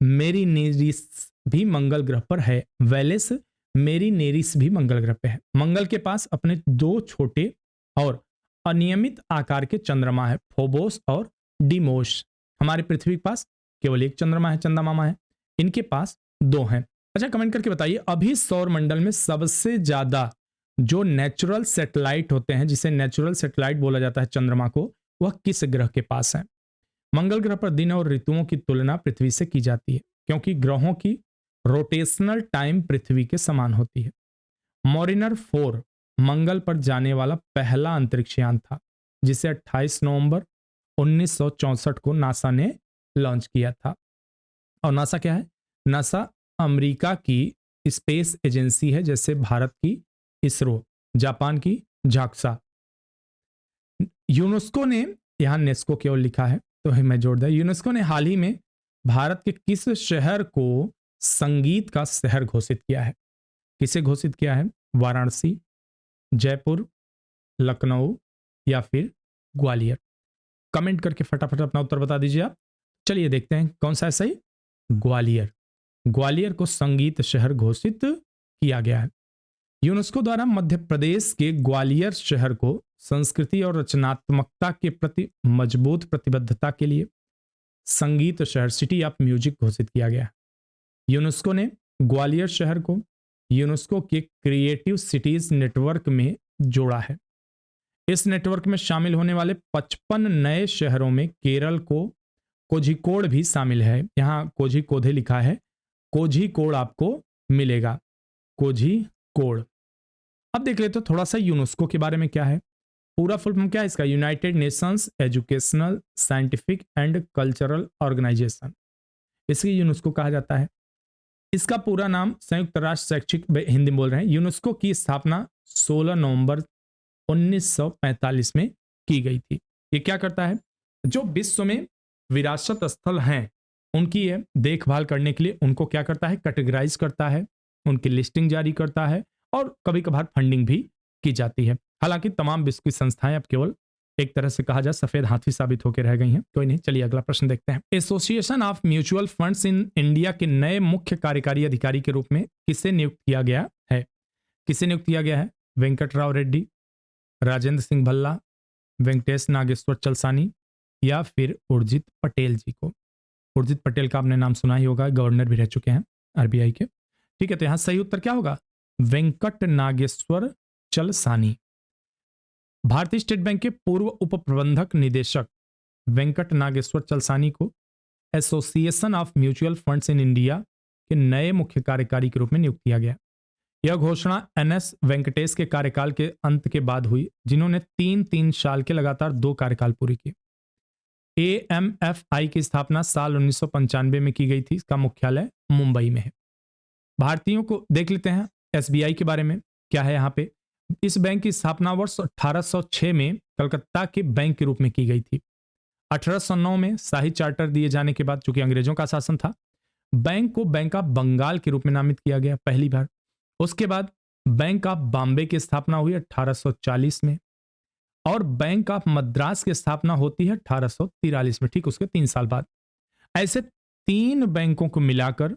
मेरिनेरिस भी मंगल ग्रह पर है। वेलेस मेरिनेरिस भी मंगल ग्रह पे है। मंगल के पास अपने दो छोटे और अनियमित आकार के चंद्रमा है, फोबोस और डिमोस। हमारी पृथ्वी के पास केवल एक चंद्रमा है, चंदा मामा है, इनके पास दो हैं। अच्छा, कमेंट करके बताइए, अभी सौर मंडल में सबसे ज्यादा जो नेचुरल सैटेलाइट होते हैं, जिसे नेचुरल सैटेलाइट बोला जाता है चंद्रमा को, वह किस ग्रह के पास है। मंगल ग्रह पर दिन और ऋतुओं की तुलना पृथ्वी से की जाती है, क्योंकि ग्रहों की रोटेशनल टाइम पृथ्वी के समान होती है। मॉरिनर 4 मंगल पर जाने वाला पहला अंतरिक्ष यान था, जिसे 28 नवंबर 1964 को नासा ने लॉन्च किया था। और नासा क्या है? नासा अमेरिका की स्पेस एजेंसी है, जैसे भारत की इसरो, जापान की जाक्सा। यूनेस्को ने, यहां नेस्को केवल लिखा है तो मैं जोड़ दिया, यूनेस्को ने हाल ही में भारत के किस शहर को संगीत का शहर घोषित किया है? किसे घोषित किया है? वाराणसी, जयपुर, लखनऊ या फिर ग्वालियर? कमेंट करके फटाफट अपना उत्तर बता दीजिए आप। चलिए देखते हैं कौन सा है सही। ग्वालियर। ग्वालियर को संगीत शहर घोषित किया गया है। यूनेस्को द्वारा मध्य प्रदेश के ग्वालियर शहर को संस्कृति और रचनात्मकता के प्रति मजबूत प्रतिबद्धता के लिए संगीत शहर, सिटी ऑफ म्यूजिक घोषित किया गया है। यूनेस्को ने ग्वालियर शहर को यूनेस्को के क्रिएटिव सिटीज नेटवर्क में जोड़ा है। इस नेटवर्क में शामिल होने वाले 55 नए शहरों में केरल को कोझिकोड भी शामिल है। यहां कोझिकोडे लिखा है, कोझिकोड आपको मिलेगा, कोझिकोड। अब देख लेते तो थोड़ा सा यूनेस्को के बारे में क्या है। पूरा फुल फॉर्म क्या है इसका? United Nations Educational, Scientific and Cultural Organization, इसे यूनेस्को कहा जाता है। इसका पूरा नाम संयुक्त राष्ट्र शैक्षिक, हिंदी में बोल रहे हैं। यूनेस्को की स्थापना 16 नवंबर 1945 में की गई थी। ये क्या करता है? जो विश्व में विरासत स्थल हैं उनकी देखभाल करने के लिए उनको क्या करता है? कैटेगराइज करता है, उनकी लिस्टिंग जारी करता है, और कभी कभार फंडिंग भी की जाती है। हालांकि तमाम विश्व की संस्थाएं अब केवल एक तरह से कहा जाए सफेद हाथी साबित होकर रह गई हैं। कोई नहीं, चलिए अगला प्रश्न देखते हैं। Association of mutual funds in India के नए मुख्य कार्यकारी अधिकारी के रूप में किसे नियुक्त किया गया है? किसे नियुक्त किया गया है? वेंकटराव रेड्डी, राजेंद्र सिंह भल्ला, वेंकटेश नागेश्वर चलसानी या फिर उर्जित पटेल जी को। उर्जित पटेल का आपने नाम सुना ही होगा, गवर्नर भी रह चुके हैं आरबीआई के। ठीक है, तो यहां सही उत्तर क्या होगा? वेंकट नागेश्वर चलसानी। भारतीय स्टेट बैंक के पूर्व उप प्रबंधक निदेशक वेंकट नागेश्वर चलसानी को association of mutual funds in India के नए मुख्य कार्यकारी के रूप में नियुक्त किया गया। यह घोषणा एनएस वेंकटेश के कार्यकाल के अंत के बाद हुई, जिन्होंने 3 साल के लगातार 2 कार्यकाल पूरे किए। एएमएफआई की स्थापना साल 1995 में की गई थी। इसका मुख्यालय मुंबई में है। भारतीयों को देख लेते हैं एसबीआई के बारे में क्या है यहाँ पे। इस बैंक की स्थापना वर्ष 1806 में कलकत्ता के बैंक के रूप में की गई थी। 1809 में शाही चार्टर दिए जाने के बाद, चूंकि अंग्रेजों का शासन था, बैंक को बैंक ऑफ बंगाल के रूप में नामित किया गया पहली बार। उसके बाद बैंक ऑफ बॉम्बे की स्थापना हुई 1840 में, और बैंक ऑफ मद्रास की स्थापना होती है 1843 में, ठीक उसके 3 साल बाद। ऐसे 3 बैंकों को मिलाकर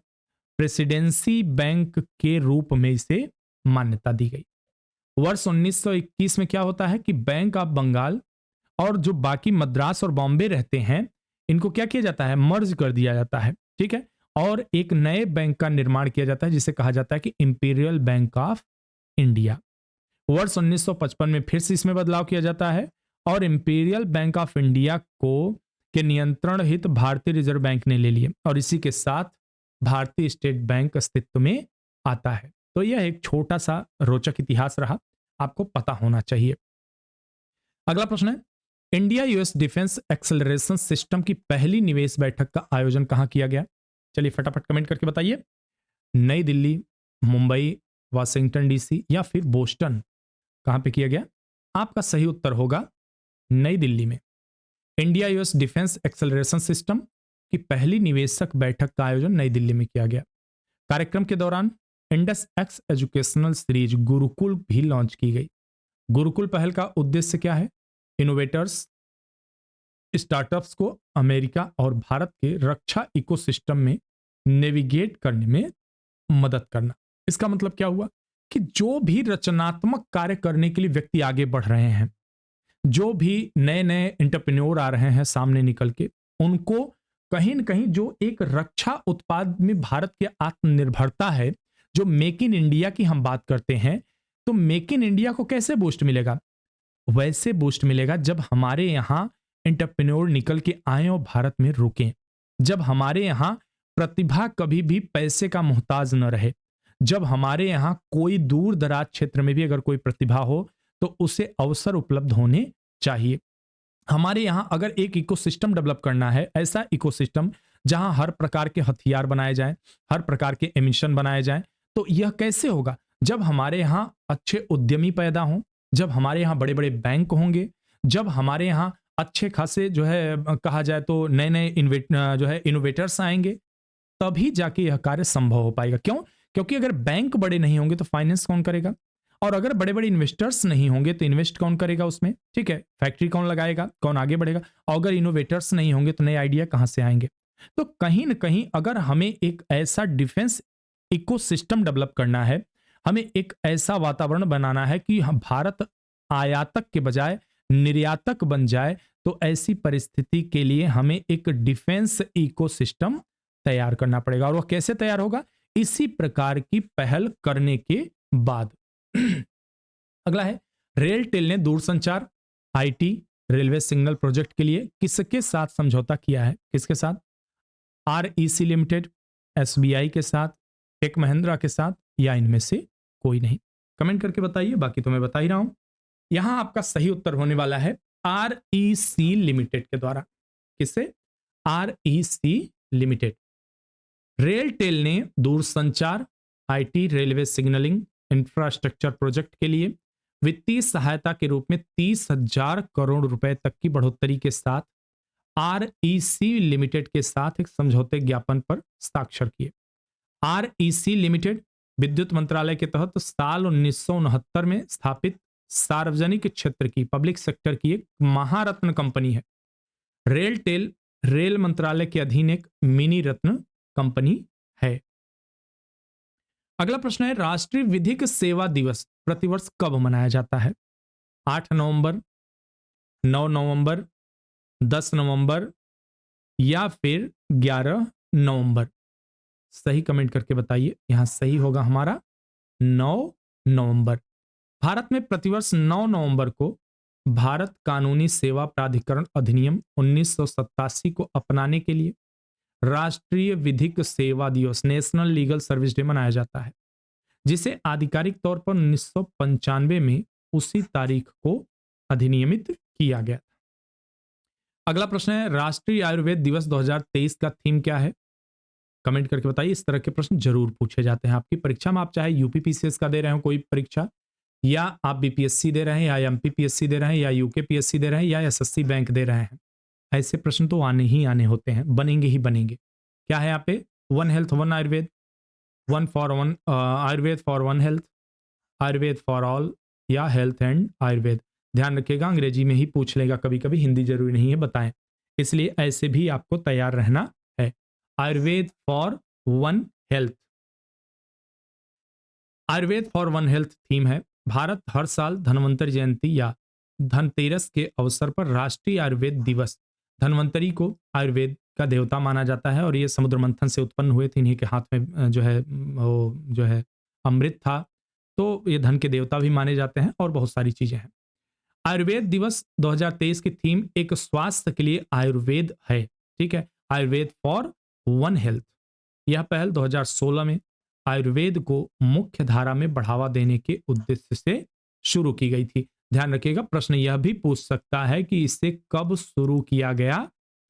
प्रेसिडेंसी बैंक के रूप में इसे मान्यता दी गई। वर्ष 1921 में क्या होता है कि बैंक ऑफ बंगाल और जो बाकी मद्रास और बॉम्बे रहते हैं, इनको क्या किया जाता है? मर्ज कर दिया जाता है, ठीक है, और एक नए बैंक का निर्माण किया जाता है जिसे कहा जाता है कि इंपीरियल बैंक ऑफ इंडिया। वर्ष 1955 में फिर से इसमें बदलाव किया जाता है और इंपीरियल बैंक ऑफ इंडिया को के नियंत्रण हित भारतीय रिजर्व बैंक ने ले लिए, और इसी के साथ भारतीय स्टेट बैंक अस्तित्व में आता है। तो यह एक छोटा सा रोचक इतिहास रहा, आपको पता होना चाहिए। अगला प्रश्न है, India US defence acceleration system की पहली निवेश बैठक का आयोजन कहां किया गया? चलिए फटाफट कमेंट करके बताइए। नई दिल्ली, मुंबई, वाशिंगटन डीसी या फिर बोस्टन, कहां पे किया गया? आपका सही उत्तर होगा नई दिल्ली में। India US defence acceleration system की पहली निवेशक बैठक का आयोजन नई दिल्ली में किया गया। कार्यक्रम के दौरान Indus x educational series Gurukul भी लॉन्च की गई। गुरुकुल पहल का उद्देश्य क्या है? इनोवेटर्स, स्टार्टअप्स को अमेरिका और भारत के रक्षा इकोसिस्टम में नेविगेट करने में मदद करना। इसका मतलब क्या हुआ कि जो भी रचनात्मक कार्य करने के लिए व्यक्ति आगे बढ़ रहे हैं, जो भी नए नए एंटरप्रेन्योर आ रहे हैं सामने निकल के, उनको कहीं न कहीं जो एक रक्षा उत्पाद में भारत की आत्मनिर्भरता है, जो मेक इन इंडिया की हम बात करते हैं, तो मेक इन इंडिया को कैसे बूस्ट मिलेगा? वैसे बूस्ट मिलेगा जब हमारे यहां एंटरप्रेन्योर निकल के आए और भारत में रुकें, जब हमारे यहां प्रतिभा कभी भी पैसे का मोहताज न रहे, जब हमारे यहां कोई दूर दराज क्षेत्र में भी अगर कोई प्रतिभा हो तो उसे अवसर उपलब्ध होने चाहिए। हमारे यहां अगर एक इकोसिस्टम डेवलप करना है, ऐसा इकोसिस्टम जहां हर प्रकार के हथियार बनाए जाएं, हर प्रकार के एमिशन बनाए जाएं, तो यह कैसे होगा? जब हमारे यहां अच्छे उद्यमी पैदा हों, जब हमारे यहां बड़े बड़े बैंक होंगे, जब हमारे यहां अच्छे खासे जो है कहा जाए तो नए नए जो है इनोवेटर्स आएंगे, तभी जाके यह कार्य संभव हो पाएगा। क्यों? क्योंकि अगर बैंक बड़े नहीं होंगे तो फाइनेंस कौन करेगा, और अगर बड़े बड़े इन्वेस्टर्स नहीं होंगे तो इन्वेस्ट कौन करेगा उसमें, ठीक है, फैक्ट्री कौन लगाएगा, कौन आगे बढ़ेगा, और अगर इनोवेटर्स नहीं होंगे तो नए आइडिया कहां से आएंगे? तो कहीं ना कहीं अगर हमें एक ऐसा डिफेंस इकोसिस्टम डेवलप करना है, हमें एक ऐसा वातावरण बनाना है कि हम भारत आयातक के बजाय निर्यातक बन जाए, तो ऐसी परिस्थिति के लिए हमें एक डिफेंस इकोसिस्टम तैयार करना पड़ेगा। और वह कैसे तैयार होगा? इसी प्रकार की पहल करने के बाद। अगला है, रेलटेल ने दूरसंचार, आईटी, रेलवे सिग्नल प्रोजेक्ट के लिए किसके साथ समझौता किया है? किसके साथ? आरईसी लिमिटेड, एसबीआई के साथ, टेक महिंद्रा के साथ, या इनमें से कोई नहीं? कमेंट करके बताइए, बाकी तो मैं बता ही रहा हूं। यहां आपका सही उत्तर होने वाला है आरईसी लिमिटेड के द्वारा। किससे? REC limited. रेलटेल ने दूरसंचार, IT, railway signalling infrastructure project के लिए वित्तीय सहायता के रूप में 30,000 करोड़ रुपए तक की बढ़ोतरी के साथ आरईसी लिमिटेड के साथ एक समझौते ज्ञापन पर हस्ताक्षर किए। आरईसी लिमिटेड विद्युत मंत्रालय के तहत साल 1969 में स्थापित सार्वजनिक क्षेत्र की, पब्लिक सेक्टर की एक महारत्न कंपनी है। रेलटेल रेल मंत्रालय के अधीन एक मिनी रत्न कंपनी है। अगला प्रश्न है, राष्ट्रीय विधिक सेवा दिवस प्रतिवर्ष कब मनाया जाता है? 8 नवंबर, 9 नवंबर, 10 नवंबर या फिर 11 नवंबर? सही कमेंट करके बताइए। यहाँ सही होगा हमारा 9 नवंबर। भारत में प्रतिवर्ष 9 नवंबर को भारत कानूनी सेवा प्राधिकरण अधिनियम 1987 को अपनाने के लिए राष्ट्रीय विधिक सेवा दिवस नेशनल लीगल सर्विस डे मनाया जाता है, जिसे आधिकारिक तौर पर 1995 में उसी तारीख को अधिनियमित किया गया। अगला प्रश्न है, राष्ट्रीय आयुर्वेद दिवस 2023 का थीम क्या है? कमेंट करके बताइए। इस तरह के प्रश्न जरूर पूछे जाते हैं आपकी परीक्षा में। आप चाहे यूपीपीसीएस का दे रहे हो कोई परीक्षा, या आप बीपीएससी दे रहे हैं, या एमपीपीएससी दे रहे हैं, या यूकेपीएससी दे रहे हैं, या एसएससी बैंक दे रहे हैं, ऐसे प्रश्न तो आने ही आने होते हैं, बनेंगे ही बनेंगे। क्या है यहाँ पे? One health one Ayurveda, one for one Ayurveda for one health, Ayurveda for all, या हेल्थ एंड आयुर्वेद। ध्यान रखिएगा, अंग्रेजी में ही पूछ लेगा कभी कभी, हिंदी जरूरी नहीं है, बताएं। इसलिए ऐसे भी आपको तैयार रहना है। Ayurveda for one health, Ayurveda for one health theme है। भारत हर साल धन्वंतरि जयंती या धनतेरस के अवसर पर राष्ट्रीय आयुर्वेद दिवस, धन्वंतरि को आयुर्वेद का देवता माना जाता है और ये समुद्र मंथन से उत्पन्न हुए थे। इन्हीं के हाथ में जो है वो जो है अमृत था, तो ये धन के देवता भी माने जाते हैं और बहुत सारी चीजें हैं। आयुर्वेद दिवस 2023 की थीम एक स्वास्थ्य के लिए आयुर्वेद है। ठीक है, आयुर्वेद फॉर वन हेल्थ। यह पहल 2016 में आयुर्वेद को मुख्य धारा में बढ़ावा देने के उद्देश्य से शुरू की गई थी। ध्यान रखिएगा, प्रश्न यह भी पूछ सकता है कि इसे कब शुरू किया गया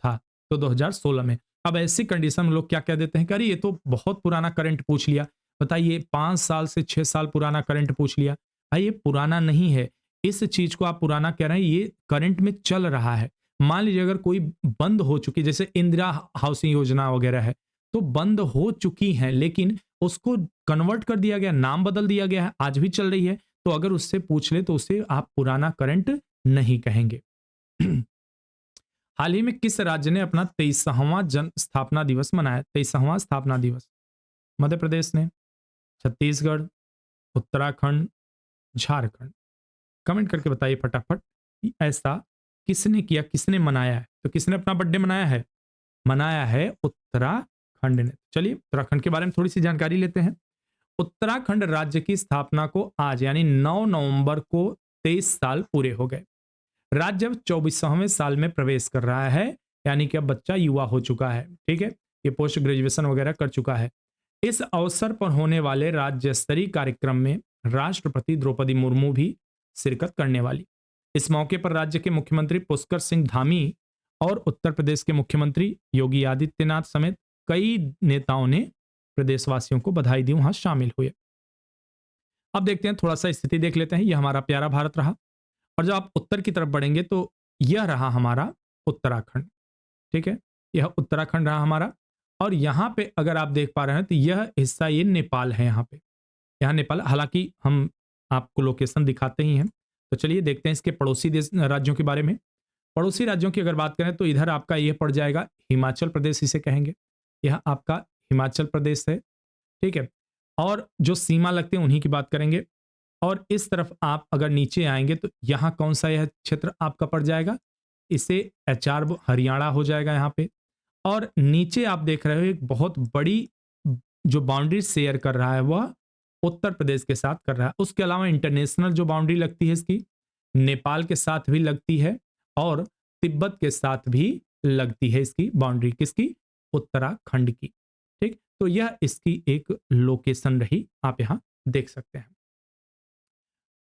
था, तो 2016 में। अब ऐसी कंडीशन में लोग क्या कह देते हैं कि अरे ये तो बहुत पुराना करंट पूछ लिया। बताइए, 5 साल से 6 साल पुराना करंट पूछ लिया। भाई ये पुराना नहीं है, इस चीज को आप पुराना कह रहे हैं, ये करंट में चल रहा है। मान लीजिए अगर कोई बंद हो चुकी, जैसे इंदिरा हाउसिंग योजना वगैरह है, तो बंद हो चुकी हैं, लेकिन उसको कन्वर्ट कर दिया गया, नाम बदल दिया गया है, आज भी चल रही है। तो अगर उससे पूछ ले तो उसे आप पुराना करंट नहीं कहेंगे। हाल ही में किस राज्य ने अपना 23वां जन स्थापना दिवस मनाया? 23वां स्थापना दिवस। मध्य प्रदेश ने, छत्तीसगढ़, उत्तराखंड, झारखंड। कमेंट करके बताइए फटाफट कि ऐसा किसने किया, किसने मनाया है? तो किसने अपना बर्थडे मनाया है? मनाया है उत्तराखंड ने। चलिए उत्तराखंड के बारे में थोड़ी सी जानकारी लेते हैं। उत्तराखंड राज्य की स्थापना को आज यानी 9 नवंबर को 23 साल पूरे हो गए। राज्य अब 24वें साल में प्रवेश कर रहा है, यानी कि अब बच्चा युवा हो चुका है। ठीक है, ये पोस्ट ग्रेजुएशन वगैरह कर चुका है। इस अवसर पर होने वाले राज्य स्तरीय कार्यक्रम में राष्ट्रपति द्रौपदी मुर्मू भी शिरकत करने वाली। इस मौके पर राज्य के मुख्यमंत्री पुष्कर सिंह धामी और उत्तर प्रदेश के मुख्यमंत्री योगी आदित्यनाथ समेत कई नेताओं ने प्रदेशवासियों को बधाई दी, वहां शामिल हुए। अब देखते हैं, थोड़ा सा स्थिति देख लेते हैं। यह हमारा प्यारा भारत रहा, और जब आप उत्तर की तरफ बढ़ेंगे तो यह रहा हमारा उत्तराखंड। ठीक है, यह उत्तराखंड रहा हमारा, और यहां पे अगर आप देख पा रहे हैं तो यह हिस्सा ये नेपाल है। यहाँ पे, यहाँ नेपाल, हालांकि हम आपको लोकेशन दिखाते ही हैं। तो चलिए देखते हैं इसके पड़ोसी देश राज्यों के बारे में। पड़ोसी राज्यों की अगर बात करें तो इधर आपका यह पड़ जाएगा हिमाचल प्रदेश, इसे कहेंगे। यह आपका हिमाचल प्रदेश है। ठीक है, और जो सीमा लगते हैं उन्हीं की बात करेंगे। और इस तरफ आप अगर नीचे आएंगे तो यहाँ कौन सा यह क्षेत्र आपका पड़ जाएगा? इसे एचआर हरियाणा हो जाएगा यहाँ पे। और नीचे आप देख रहे हो एक बहुत बड़ी जो बाउंड्री शेयर कर रहा है वह उत्तर प्रदेश के साथ कर रहा है। उसके अलावा इंटरनेशनल जो बाउंड्री लगती है इसकी, नेपाल के साथ भी लगती है और तिब्बत के साथ भी लगती है इसकी बाउंड्री। किसकी? उत्तराखंड की। ठीक, तो यह इसकी एक लोकेशन रही, आप यहां देख सकते हैं।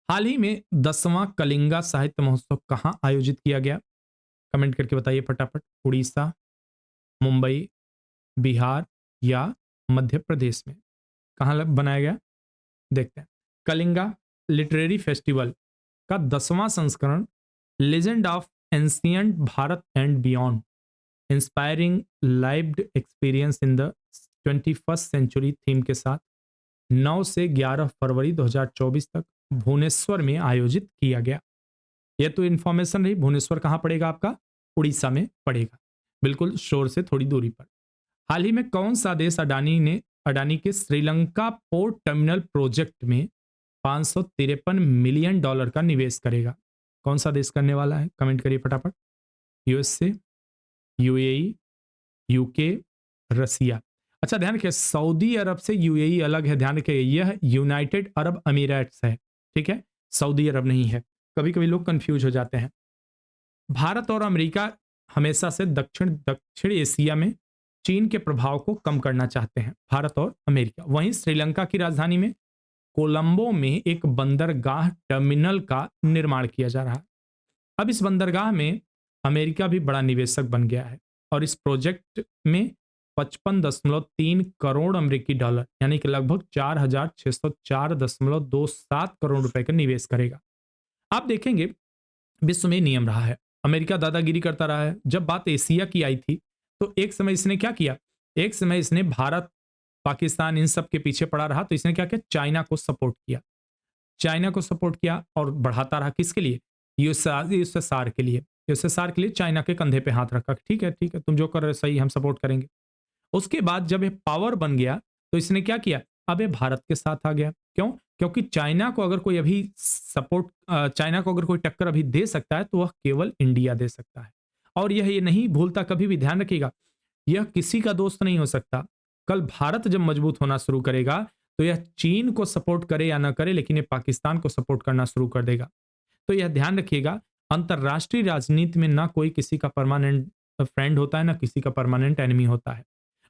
हाल ही में 10वां कलिंगा साहित्य महोत्सव कहां आयोजित किया गया? कमेंट करके बताइए फटाफट। उड़ीसा, मुंबई, बिहार या मध्य प्रदेश में कहां बनाया गया? देखते हैं। कलिंगा लिटरेरी फेस्टिवल का 10वां संस्करण legend of ancient Bharat and beyond inspiring lived experience in the 21st century theme के साथ 9 से 11 फरवरी 2024 तक भुवनेश्वर में आयोजित किया गया। यह तो इंफॉर्मेशन रही। भुवनेश्वर कहां पड़ेगा आपका? उड़ीसा में पड़ेगा, बिल्कुल शोर से थोड़ी दूरी पर। हाल ही में कौन सा देश अडानी के श्रीलंका पोर्ट टर्मिनल प्रोजेक्ट में $553 मिलियन का निवेश करेगा? कौन सा देश करने वाला है? कमेंट करिए फटाफट। यूएसए, यूएई, यूके, रसिया। अच्छा ध्यान रखिए, सऊदी अरब से यूएई अलग है, ध्यान रखिए, यह यूनाइटेड अरब अमीराट्स है, ठीक है, सऊदी अरब नहीं है। कभी कभी लोग कंफ्यूज हो जाते हैं। भारत और अमेरिका हमेशा से दक्षिण दक्षिण एशिया में चीन के प्रभाव को कम करना चाहते हैं, भारत और अमेरिका। वहीं श्रीलंका की राजधानी में कोलंबो में एक बंदरगाह टर्मिनल का निर्माण किया जा रहा है। अब इस बंदरगाह में अमेरिका भी बड़ा निवेशक बन गया है और इस प्रोजेक्ट में 55.3 करोड़ अमेरिकी डॉलर यानी कि लगभग 4,604.27 करोड़ रुपए का निवेश करेगा। आप देखेंगे विश्व में नियम रहा है, अमेरिका दादागिरी करता रहा है। जब बात एशिया की आई थी तो एक समय इसने क्या किया, एक समय इसने भारत पाकिस्तान इन सब के पीछे पड़ा रहा, तो इसने क्या किया, चाइना को सपोर्ट किया, चाइना को सपोर्ट किया और बढ़ाता रहा। किसके लिए, यूएसएसआर के लिए, यूएसएसआर के लिए चाइना के कंधे पे हाथ रखा, ठीक है ठीक है तुम जो कर रहे हो सही, हम सपोर्ट करेंगे। उसके बाद जब ये पावर बन गया तो इसने क्या किया, अब ये भारत के साथ आ गया। क्यों, क्योंकि चाइना को अगर कोई अभी सपोर्ट, चाइना को अगर कोई टक्कर अभी दे सकता है तो वह केवल इंडिया दे सकता है। और यह ये नहीं भूलता, कभी भी ध्यान रखिएगा, यह किसी का दोस्त नहीं हो सकता। कल भारत जब मजबूत होना शुरू करेगा तो यह चीन को सपोर्ट करे या ना करे, लेकिन ये पाकिस्तान को सपोर्ट करना शुरू कर देगा। तो यह ध्यान रखिएगा, अंतरराष्ट्रीय राजनीति में ना कोई किसी का परमानेंट फ्रेंड होता है, ना किसी का परमानेंट एनिमी होता है।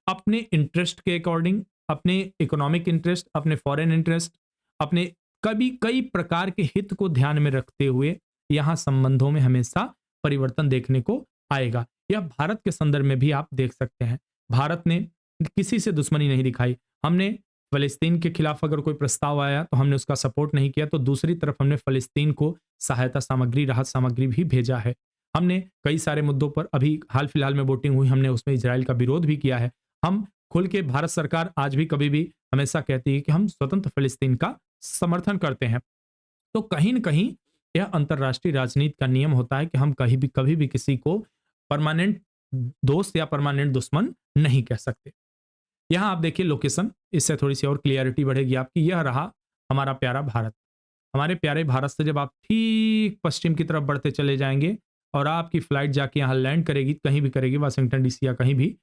अपने इंटरेस्ट के अकॉर्डिंग, अपने इकोनॉमिक इंटरेस्ट, अपने फॉरेन इंटरेस्ट, अपने कभी कई प्रकार के हित को ध्यान में रखते हुए यहां संबंधों में हमेशा परिवर्तन देखने को आएगा। यह भारत के संदर्भ में भी आप देख सकते हैं। भारत ने किसी से दुश्मनी नहीं दिखाई। हमने फलस्तीन के खिलाफ अगर कोई प्रस्ताव आया तो हमने उसका सपोर्ट नहीं किया, तो दूसरी तरफ हमने फलस्तीन को सहायता सामग्री, राहत सामग्री भी भेजा है। हमने कई सारे मुद्दों पर, अभी हाल फिलहाल में वोटिंग हुई, हमने उसमें इजराइल का विरोध भी किया है। हम खुल के, भारत सरकार आज भी कभी भी हमेशा कहती है कि हम स्वतंत्र फलस्तीन का समर्थन करते हैं। तो कहीं न कहीं यह अंतरराष्ट्रीय राजनीति का नियम होता है कि हम कभी भी किसी को परमानेंट दोस्त या परमानेंट दुश्मन नहीं कह सकते। यहाँ आप देखिए लोकेशन, इससे थोड़ी सी और क्लियरिटी बढ़ेगी आपकी। यह रहा हमारा प्यारा भारत। हमारे प्यारे भारत से जब आप ठीक पश्चिम की तरफ बढ़ते चले जाएंगे और आपकी फ्लाइट जाके यहाँ लैंड करेगी, कहीं भी करेगी, वाशिंगटन डीसी या कहीं भी,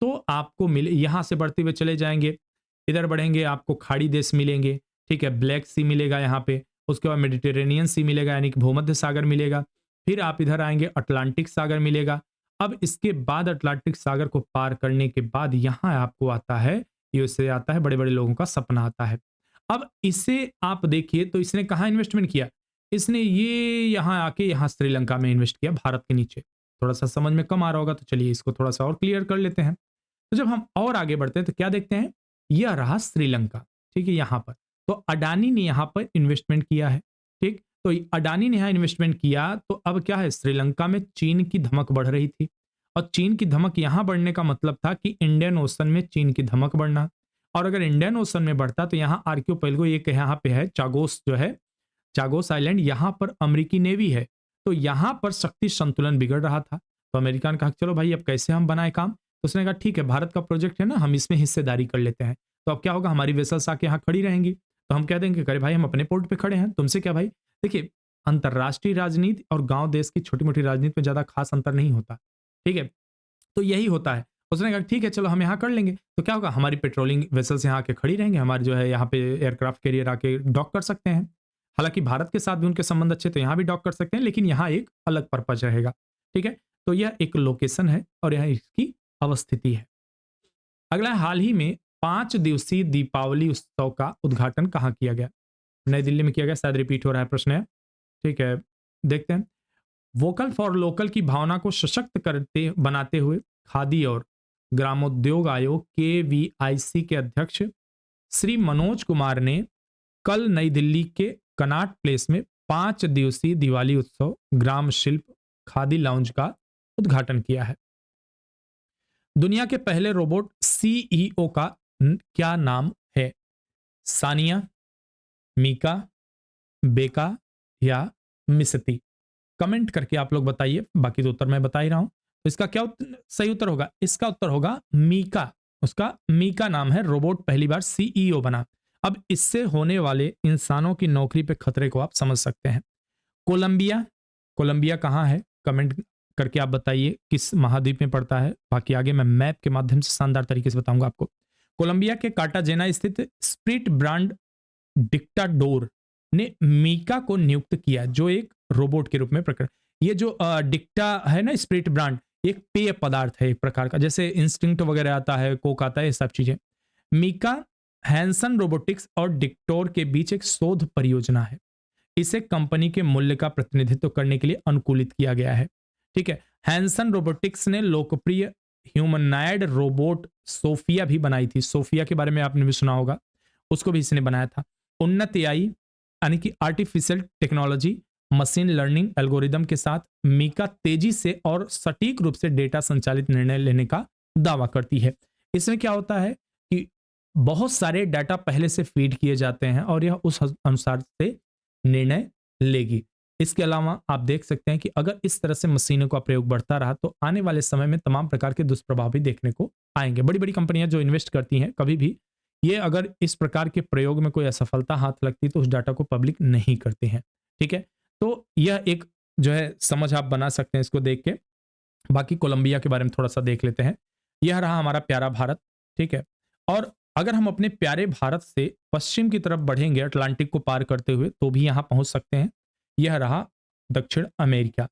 तो आपको मिले, यहाँ से बढ़ते हुए चले जाएंगे, इधर बढ़ेंगे आपको खाड़ी देश मिलेंगे, ठीक है, ब्लैक सी मिलेगा यहाँ पे, उसके बाद मेडिटेरेनियन सी मिलेगा यानी कि भूमध्य सागर मिलेगा, फिर आप इधर आएंगे अटलांटिक सागर मिलेगा। अब इसके बाद अटलांटिक सागर को पार करने के बाद यहाँ आपको आता है, यूएसए आता है, बड़े बड़े लोगों का सपना आता है। अब इसे आप देखिए तो इसने कहाँ इन्वेस्टमेंट किया, इसने ये यहाँ आके यहाँ श्रीलंका में इन्वेस्ट किया, भारत के नीचे। थोड़ा सा समझ में कम आ रहा होगा, तो चलिए इसको थोड़ा सा और क्लियर कर लेते हैं। तो जब हम और आगे बढ़ते हैं तो क्या देखते हैं, यह रहा श्रीलंका, ठीक है, यहाँ पर तो अडानी ने यहाँ पर इन्वेस्टमेंट किया है, ठीक। तो अडानी ने यहाँ इन्वेस्टमेंट किया तो अब क्या है, श्रीलंका में चीन की धमक बढ़ रही थी और चीन की धमक यहाँ बढ़ने का मतलब था कि इंडियन ओशन में चीन की धमक बढ़ना, और अगर इंडियन ओशन में बढ़ता तो यहाँ आर्क्योपेलगो एक यहाँ पे है, चागोस जो है, चागोस आइलैंड, यहाँ पर अमेरिकी नेवी है, तो यहाँ पर शक्ति संतुलन बिगड़ रहा था। तो अमेरिका ने कहा चलो भाई अब कैसे हम बनाए काम, तो उसने कहा ठीक है भारत का प्रोजेक्ट है ना, हम इसमें हिस्सेदारी कर लेते हैं। तो अब क्या होगा, हमारी वेसल्स आके यहाँ खड़ी रहेंगी, तो हम कह देंगे अरे भाई हम अपने पोर्ट पे खड़े हैं, तुमसे क्या भाई। देखिए अंतरराष्ट्रीय राजनीति और गांव देश की छोटी मोटी राजनीति में ज्यादा खास अंतर नहीं होता, ठीक है, तो यही होता है। उसने कहा ठीक है चलो हम यहाँ कर लेंगे, तो क्या होगा, हमारी पेट्रोलिंग वेसल्स यहाँ आके खड़ी रहेंगे, हमारे जो है यहाँ पे एयरक्राफ्ट कैरियर आके डॉक कर सकते हैं। हालांकि भारत के साथ भी उनके संबंध अच्छे, तो यहाँ भी डॉक कर सकते हैं, लेकिन यहाँ एक अलग पर्पज रहेगा, ठीक है। तो यह एक लोकेशन है और यह इसकी अवस्थिति है। अगला, हाल ही में 5 दिवसीय दीपावली उत्सव का उद्घाटन कहाँ किया गया, नई दिल्ली में किया गया, शायद रिपीट हो रहा है प्रश्न है, ठीक है, देखते हैं। वोकल फॉर लोकल की भावना को सशक्त करते बनाते हुए खादी और ग्रामोद्योग आयोग KVIC के अध्यक्ष श्री मनोज कुमार ने कल नई दिल्ली के कनॉट प्लेस में 5 दिवसीय दिवाली उत्सव ग्राम शिल्प खादी लाउंज का उद्घाटन किया है। दुनिया के पहले रोबोट CEO का क्या नाम है, सानिया, मीका, बेका या मिसती? कमेंट करके आप लोग बताइए, बाकी तो उत्तर मैं बता ही रहा हूं। तो इसका क्या सही उत्तर होगा, इसका उत्तर होगा मीका। उसका मीका नाम है, रोबोट पहली बार CEO बना। अब इससे होने वाले इंसानों की नौकरी पे खतरे को आप समझ सकते हैं। कोलंबिया, कोलंबिया कहाँ है, कमेंट करके आप बताइए किस महाद्वीप में पड़ता है। बाकी आगे मैं मैप के माध्यम से शानदार तरीके से बताऊंगा आपको। कोलंबिया के कार्टाजेना स्थित स्प्रिट ब्रांड डिक्टाडोर ने मीका को नियुक्त किया, जो एक रोबोट के रूप में प्रकट। ये जो डिक्टा है ना, स्प्रिट ब्रांड, एक पेय पदार्थ है एक प्रकार का, जैसे इंस्टिंक्ट वगैरह आता है, कोक आता है, ये सब चीजें। मीका हैंसन रोबोटिक्स और डिक्टोर के बीच एक शोध परियोजना है। इसे कंपनी के मूल्य का प्रतिनिधित्व करने के लिए अनुकूलित किया गया है। ठीक है। हैंसन रोबोटिक्स ने लोकप्रिय ह्यूमनॉइड रोबोट सोफिया भी बनाई थी। सोफिया के बारे में आपने भी सुना होगा, उसको भी इसने बनाया था। उन्नत एआई यानी कि artificial technology, machine learning algorithm के साथ मीका तेजी से और सटीक रूप से डेटा संचालित निर्णय लेने का दावा करती है। इसमें क्या होता है कि बहुत सारे डाटा पहले से फीड किए जाते हैं और यह उस अनुसार से निर्णय लेगी। इसके अलावा आप देख सकते हैं कि अगर इस तरह से मशीनों का प्रयोग बढ़ता रहा तो आने वाले समय में तमाम प्रकार के दुष्प्रभाव भी देखने को आएंगे। बड़ी बड़ी कंपनियां जो इन्वेस्ट करती हैं, कभी भी ये अगर इस प्रकार के प्रयोग में कोई असफलता हाथ लगती तो उस डाटा को पब्लिक नहीं करते हैं। ठीक है। तो यह एक जो है समझ आप बना सकते हैं इसको देख के। बाकी कोलंबिया के बारे में थोड़ा सा देख लेते हैं। यह रहा हमारा प्यारा भारत। ठीक है। और अगर हम अपने प्यारे भारत से पश्चिम की तरफ बढ़ेंगे अटलांटिक को पार करते हुए तो भी यहां पहुंच सकते हैं। यह रहा दक्षिण अमेरिका।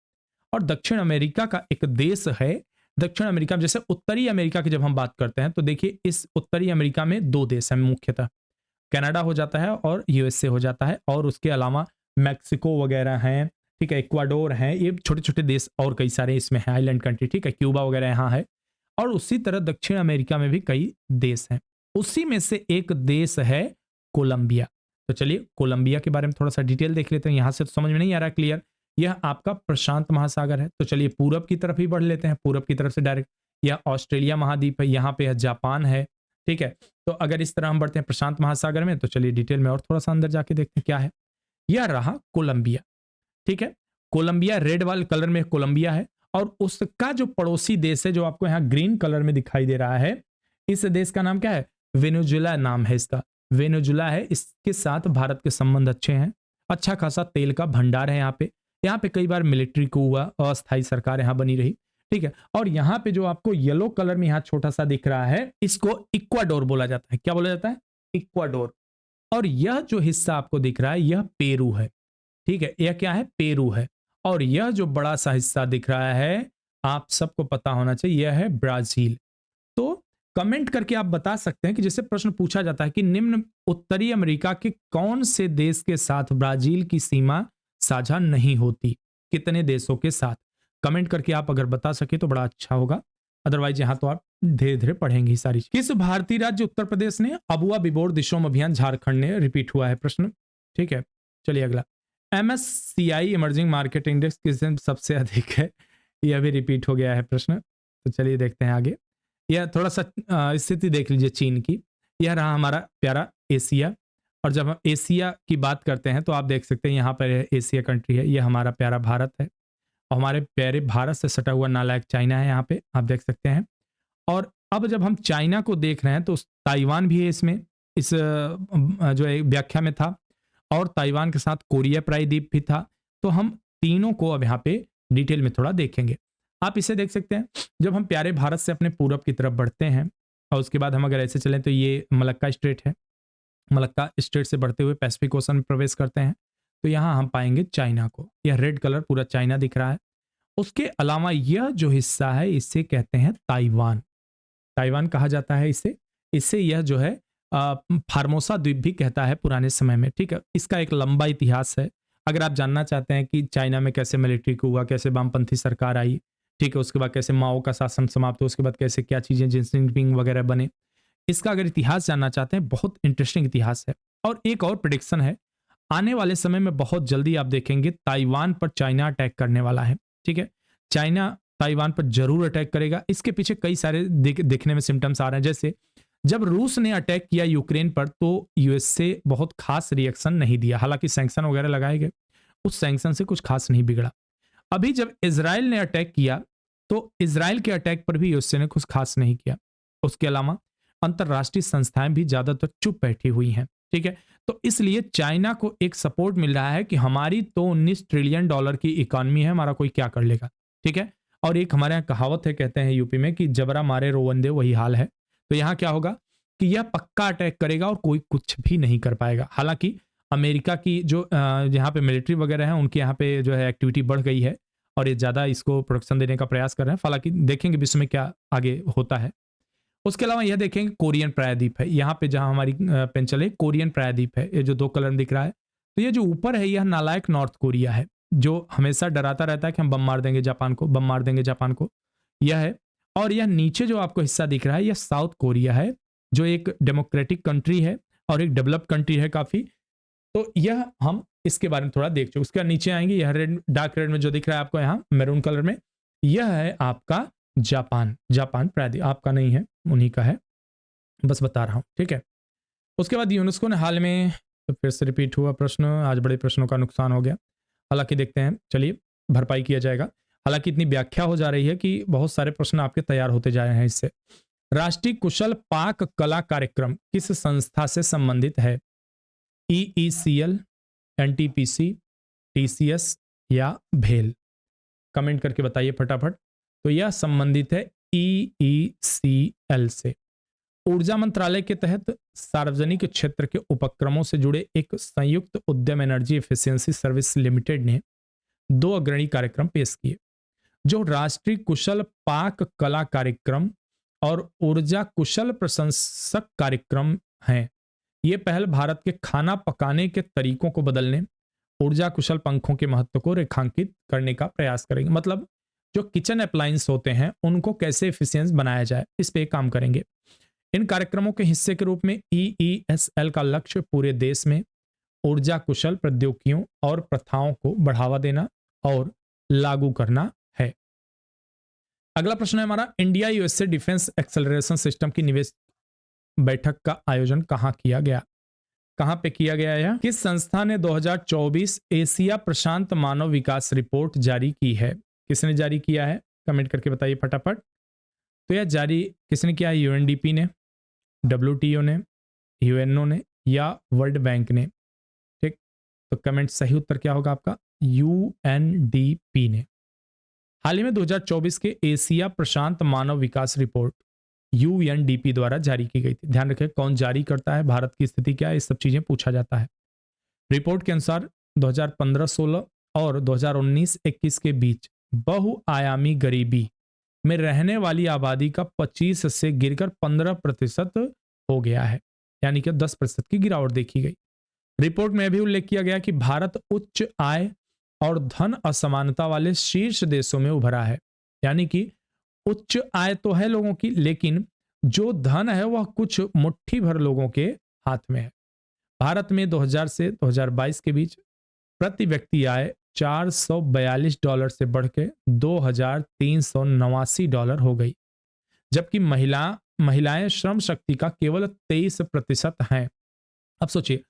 और दक्षिण अमेरिका का एक देश है। दक्षिण अमेरिका में, जैसे उत्तरी अमेरिका की जब हम बात करते हैं तो देखिए इस उत्तरी अमेरिका में दो देश हैं मुख्यतः, कनाडा हो जाता है और यूएसए हो जाता है, और उसके अलावा मैक्सिको वगैरह हैं। ठीक है। इक्वाडोर है, ये छोटे छोटे देश और कई सारे इसमें है, आइलैंड कंट्री। ठीक है। क्यूबा वगैरह यहाँ है। और उसी तरह दक्षिण अमेरिका में भी कई देश हैं। उसी में से एक देश है कोलंबिया। तो चलिए कोलंबिया के बारे में थोड़ा सा डिटेल देख लेते हैं। यहां से तो समझ में नहीं आ रहा क्लियर। यह आपका प्रशांत महासागर है। तो चलिए पूरब की तरफ ही बढ़ लेते हैं, पूरब की तरफ से डायरेक्ट। यह ऑस्ट्रेलिया महाद्वीप है, यहाँ पे जापान है। ठीक है। तो अगर इस तरह हम बढ़ते हैं प्रशांत महासागर में तो चलिए डिटेल में और थोड़ा सा अंदर जाके देखते हैं क्या है। यह रहा कोलंबिया। ठीक है। कोलंबिया रेड वाले कलर में कोलंबिया है, और उसका जो पड़ोसी देश है जो आपको यहाँ ग्रीन कलर में दिखाई दे रहा है, इस देश का नाम क्या है? वेनेजुएला नाम है इसका। वेनेजुएला है। इसके साथ भारत के संबंध अच्छे हैं। अच्छा खासा तेल का भंडार है यहाँ पे। यहाँ पे कई बार मिलिट्री को हुआ, अस्थायी सरकार यहाँ बनी रही। ठीक है। और यहाँ पे जो आपको येलो कलर में यहाँ छोटा सा दिख रहा है, इसको इक्वाडोर बोला जाता है। क्या बोला जाता है? इक्वाडोर। और यह जो हिस्सा आपको दिख रहा है यह पेरू है। ठीक है। यह क्या है? पेरू है। और यह जो बड़ा सा हिस्सा दिख रहा है, आप सबको पता होना चाहिए, यह है ब्राजील। तो कमेंट करके आप बता सकते हैं कि जैसे प्रश्न पूछा जाता है कि निम्न उत्तरी अमेरिका के कौन से देश के साथ ब्राजील की सीमा साझा नहीं होती, कितने देशों के साथ? कमेंट करके आप अगर बता सके तो बड़ा अच्छा होगा। अदरवाइज यहां तो आप धीरे धीरे पढ़ेंगे सारी चीज। किस भारतीय राज्य उत्तर प्रदेश ने अबुआ बिबोर दिशोम अभियान झारखंड ने रिपीट हुआ है प्रश्न। ठीक है। चलिए अगला। MSCI इमर्जिंग मार्केट इंडेक्स किस दिन सबसे अधिक है? यह भी रिपीट हो गया है प्रश्न। तो चलिए देखते हैं आगे। यह थोड़ा सा स्थिति देख लीजिए चीन की। यह रहा हमारा प्यारा एशिया। और जब हम एशिया की बात करते हैं तो आप देख सकते हैं यहाँ पर एशिया कंट्री है, यह हमारा प्यारा भारत है। और हमारे प्यारे भारत से सटा हुआ नालायक चाइना है, यहाँ पे आप देख सकते हैं। और अब जब हम चाइना को देख रहे हैं तो ताइवान भी है इसमें, इस जो है व्याख्या में था। और ताइवान के साथ कोरिया प्रायद्वीप भी था। तो हम तीनों को अब यहाँ पे डिटेल में थोड़ा देखेंगे। आप इसे देख सकते हैं। जब हम प्यारे भारत से अपने पूरब की तरफ बढ़ते हैं और उसके बाद हम अगर ऐसे चलें तो ये मलक्का स्ट्रेट है। मलक्का स्ट्रेट से बढ़ते हुए पैसिफिक ओशन में प्रवेश करते हैं तो यहाँ हम पाएंगे चाइना को। यह रेड कलर पूरा चाइना दिख रहा है। उसके अलावा यह जो हिस्सा है इसे कहते हैं ताइवान। ताइवान कहा जाता है इसे। इससे यह जो है फार्मोसा द्वीप भी कहता है पुराने समय में। ठीक है। इसका एक लंबा इतिहास है। अगर आप जानना चाहते हैं कि चाइना में कैसे मिलिट्री को हुआ, कैसे वामपंथी सरकार आई, ठीक है, उसके बाद कैसे माओ का शासन समाप्त हुआ, उसके बाद कैसे क्या चीजें जिनपिंग वगैरह बने, इसका अगर इतिहास जानना चाहते हैं, बहुत इंटरेस्टिंग इतिहास है। और एक और प्रिडिक्शन है, आने वाले समय में बहुत जल्दी आप देखेंगे ताइवान पर चाइना अटैक करने वाला है। ठीक है। चाइना ताइवान पर जरूर अटैक करेगा। इसके पीछे कई सारे दिखने में सिम्टम्स आ रहे हैं। जैसे जब रूस ने अटैक किया यूक्रेन पर तो यूएसए बहुत खास रिएक्शन नहीं दिया, हालांकि सैंक्शन वगैरह लगाए गए, उस सैंक्शन से कुछ खास नहीं बिगड़ा। अभी जब इजराइल ने अटैक किया तो इजराइल के अटैक पर भी यूएसए ने कुछ खास नहीं किया। उसके अलावा अंतरराष्ट्रीय संस्थाएं भी ज्यादातर चुप बैठी हुई हैं। ठीक है। तो इसलिए चाइना को एक सपोर्ट मिल रहा है कि हमारी तो 19 ट्रिलियन डॉलर की इकोनॉमी है, हमारा कोई क्या कर लेगा। ठीक है। और एक हमारे यहाँ कहावत है, कहते हैं यूपी में कि जबरा मारे रोवंदे वही हाल है। तो यहाँ क्या होगा कि यह पक्का अटैक करेगा और कोई कुछ भी नहीं कर पाएगा। हालांकि अमेरिका की जो यहाँ पे मिलिट्री वगैरह है, उनके यहाँ पे जो है एक्टिविटी बढ़ गई है और ये ज़्यादा इसको प्रोटेक्शन देने का प्रयास कर रहे हैं। हालांकि देखेंगे विश्व में क्या आगे होता है। उसके अलावा यह देखेंगे कोरियन प्रायद्वीप है, यहाँ पे जहाँ हमारी पेन चले, कोरियन प्रायद्वीप है, ये जो 2 कलर में दिख रहा है। तो ये जो ऊपर है यह नालायक नॉर्थ कोरिया है, जो हमेशा डराता रहता है कि हम बम मार देंगे जापान को, बम मार देंगे जापान को, यह है। और यह नीचे जो आपको हिस्सा दिख रहा है यह साउथ कोरिया है, जो एक डेमोक्रेटिक कंट्री है और एक डेवलप्ड कंट्री है काफी। तो यह हम इसके बारे में थोड़ा देख चुके। उसके बाद नीचे आएंगे, यह रेड, डार्क रेड में जो दिख रहा है आपको यहाँ मैरून कलर में, यह है आपका जापान। जापान प्रायद्वीप आपका नहीं है, उन्हीं का है, बस बता रहा हूं, ठीक है। उसके बाद यूनेस्को ने हाल में, तो फिर से रिपीट हुआ प्रश्न, आज बड़े प्रश्नों का नुकसान हो गया। हालांकि देखते हैं, चलिए भरपाई किया जाएगा। हालांकि इतनी व्याख्या हो जा रही है कि बहुत सारे प्रश्न आपके तैयार होते जा रहे हैं इससे। राष्ट्रीय कुशल पाक कला कार्यक्रम किस संस्था से संबंधित है? EECL, NTPC, TCS या भेल? कमेंट करके बताइए फटाफट। तो यह संबंधित है EECL से। ऊर्जा मंत्रालय के तहत सार्वजनिक क्षेत्र के उपक्रमों से जुड़े एक संयुक्त उद्यम एनर्जी एफिशिएंसी सर्विस लिमिटेड ने 2 अग्रणी कार्यक्रम पेश किए, जो राष्ट्रीय कुशल पाक कला कार्यक्रम और ऊर्जा कुशल प्रशंसक कार्यक्रम हैं। ये पहल भारत के खाना पकाने के तरीकों को बदलने, ऊर्जा कुशल पंखों के महत्व को रेखांकित करने का प्रयास करेंगे। मतलब जो किचन अप्लायंस होते हैं उनको कैसे एफिशिएंट बनाया जाए, इस पे काम करेंगे। इन कार्यक्रमों के हिस्से के रूप में EESL का लक्ष्य पूरे देश में ऊर्जा कुशल प्रौद्योगिकियों और प्रथाओं को बढ़ावा देना और लागू करना है। अगला प्रश्न है हमारा, India USA defence acceleration system की निवेश बैठक का आयोजन कहां किया गया? कहां पे किया गया है? किस संस्था ने 2024 एशिया प्रशांत मानव विकास रिपोर्ट जारी की है? किसने जारी किया है? कमेंट करके बताइए फटाफट। तो यह जारी किसने किया है? UNDP ने, WTO ने, UNO ने या वर्ल्ड बैंक ने? ठीक, तो कमेंट सही उत्तर क्या होगा आपका? UNDP ने। हाल ही में 2024 के एशिया प्रशांत मानव विकास रिपोर्ट UNDP द्वारा जारी की गई थी। ध्यान रखें कौन जारी करता है, भारत की स्थिति क्या है, इस सब चीजें पूछा जाता है। रिपोर्ट के अनुसार 2015-16 और 2019-21 के बीच बहुआयामी गरीबी में रहने वाली आबादी का 25 से गिरकर 15% हो गया है, यानी कि 10% की गिरावट देखी गई। रिपोर्ट में भी उल्लेख किया गया कि भारत उच्च आय और धन असमानता वाले शीर्ष देशों में उभरा है। यानी कि उच्च आय तो है लोगों की, लेकिन जो धन है वह कुछ मुट्ठी भर लोगों के हाथ में है। भारत में 2000 से 2022 के बीच प्रति व्यक्ति आय $442 से बढ़ के $2389 हो गई, जबकि महिलाएं श्रम शक्ति का केवल 23% हैं। अब सोचिए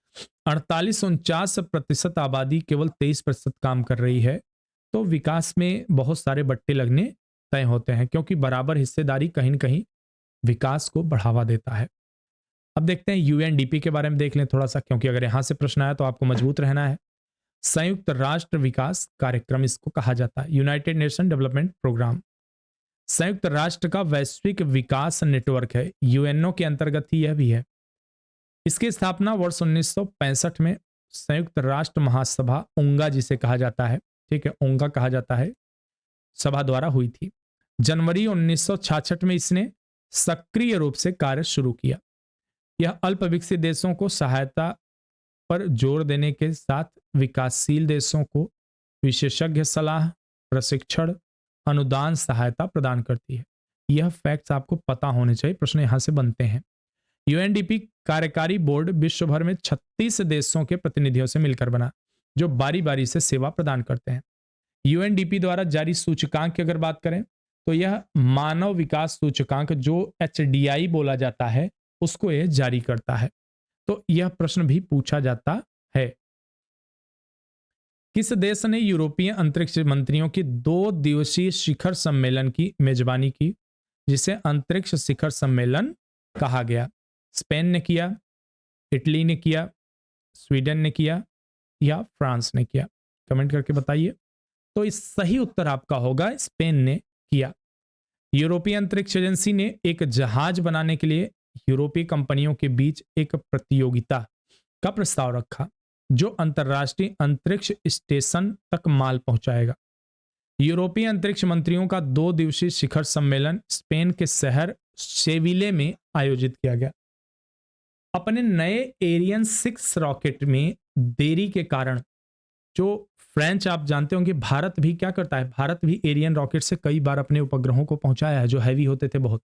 48-49% आबादी केवल 23% काम कर रही है, तो विकास में बहुत सारे बट्टे लगने तय होते हैं, क्योंकि बराबर हिस्सेदारी कहीं न कहीं विकास को बढ़ावा देता है। अब देखते हैं UNDP के बारे में देख लें थोड़ा सा, क्योंकि अगर यहां से प्रश्न आया तो आपको मजबूत रहना है। संयुक्त राष्ट्र विकास कार्यक्रम इसको कहा जाता है, यूनाइटेड नेशन डेवलपमेंट प्रोग्राम। संयुक्त राष्ट्र का वैश्विक विकास नेटवर्क है, UNO के अंतर्गत ही यह भी है। इसकी स्थापना वर्ष 1965 में संयुक्त राष्ट्र महासभा उंगा जिसे कहा जाता है, ठीक है, उंगा कहा जाता है, सभा द्वारा हुई थी। जनवरी 1966 में इसने सक्रिय रूप से कार्य शुरू किया। यह अल्प विकसित देशों को सहायता पर जोर देने के साथ विकासशील देशों को विशेषज्ञ सलाह, प्रशिक्षण, अनुदान सहायता प्रदान करती है। यह फैक्ट्स आपको पता होने चाहिए, प्रश्न यहां से बनते हैं। UNDP कार्यकारी बोर्ड विश्व भर में 36 देशों के प्रतिनिधियों से मिलकर बना, जो बारी बारी से सेवा प्रदान करते हैं। UNDP द्वारा जारी सूचकांक की अगर बात करें तो यह मानव विकास सूचकांक जो HDI बोला जाता है उसको यह जारी करता है। तो यह प्रश्न भी पूछा जाता है। किस देश ने यूरोपीय अंतरिक्ष मंत्रियों की 2 दिवसीय शिखर सम्मेलन की मेजबानी की, जिसे अंतरिक्ष शिखर सम्मेलन कहा गया? स्पेन ने किया, इटली ने किया, स्वीडन ने किया या फ्रांस ने किया? कमेंट करके बताइए। तो इस सही उत्तर आपका होगा स्पेन ने किया। यूरोपीय अंतरिक्ष एजेंसी ने एक जहाज बनाने के लिए यूरोपीय कंपनियों के बीच एक प्रतियोगिता का प्रस्ताव रखा जो अंतर्राष्ट्रीय अंतरिक्ष स्टेशन तक माल पहुंचाएगा। यूरोपीय अंतरिक्ष मंत्रियों का 2 दिवसीय शिखर सम्मेलन स्पेन के शहर सेविले में आयोजित किया गया। अपने नए एरियन 6 रॉकेट में देरी के कारण जो फ्रेंच, आप जानते होंगे भारत भी क्या करता है, भारत भी एरियन रॉकेट से कई बार अपने उपग्रहों को पहुंचाया है जो हैवी होते थे बहुत।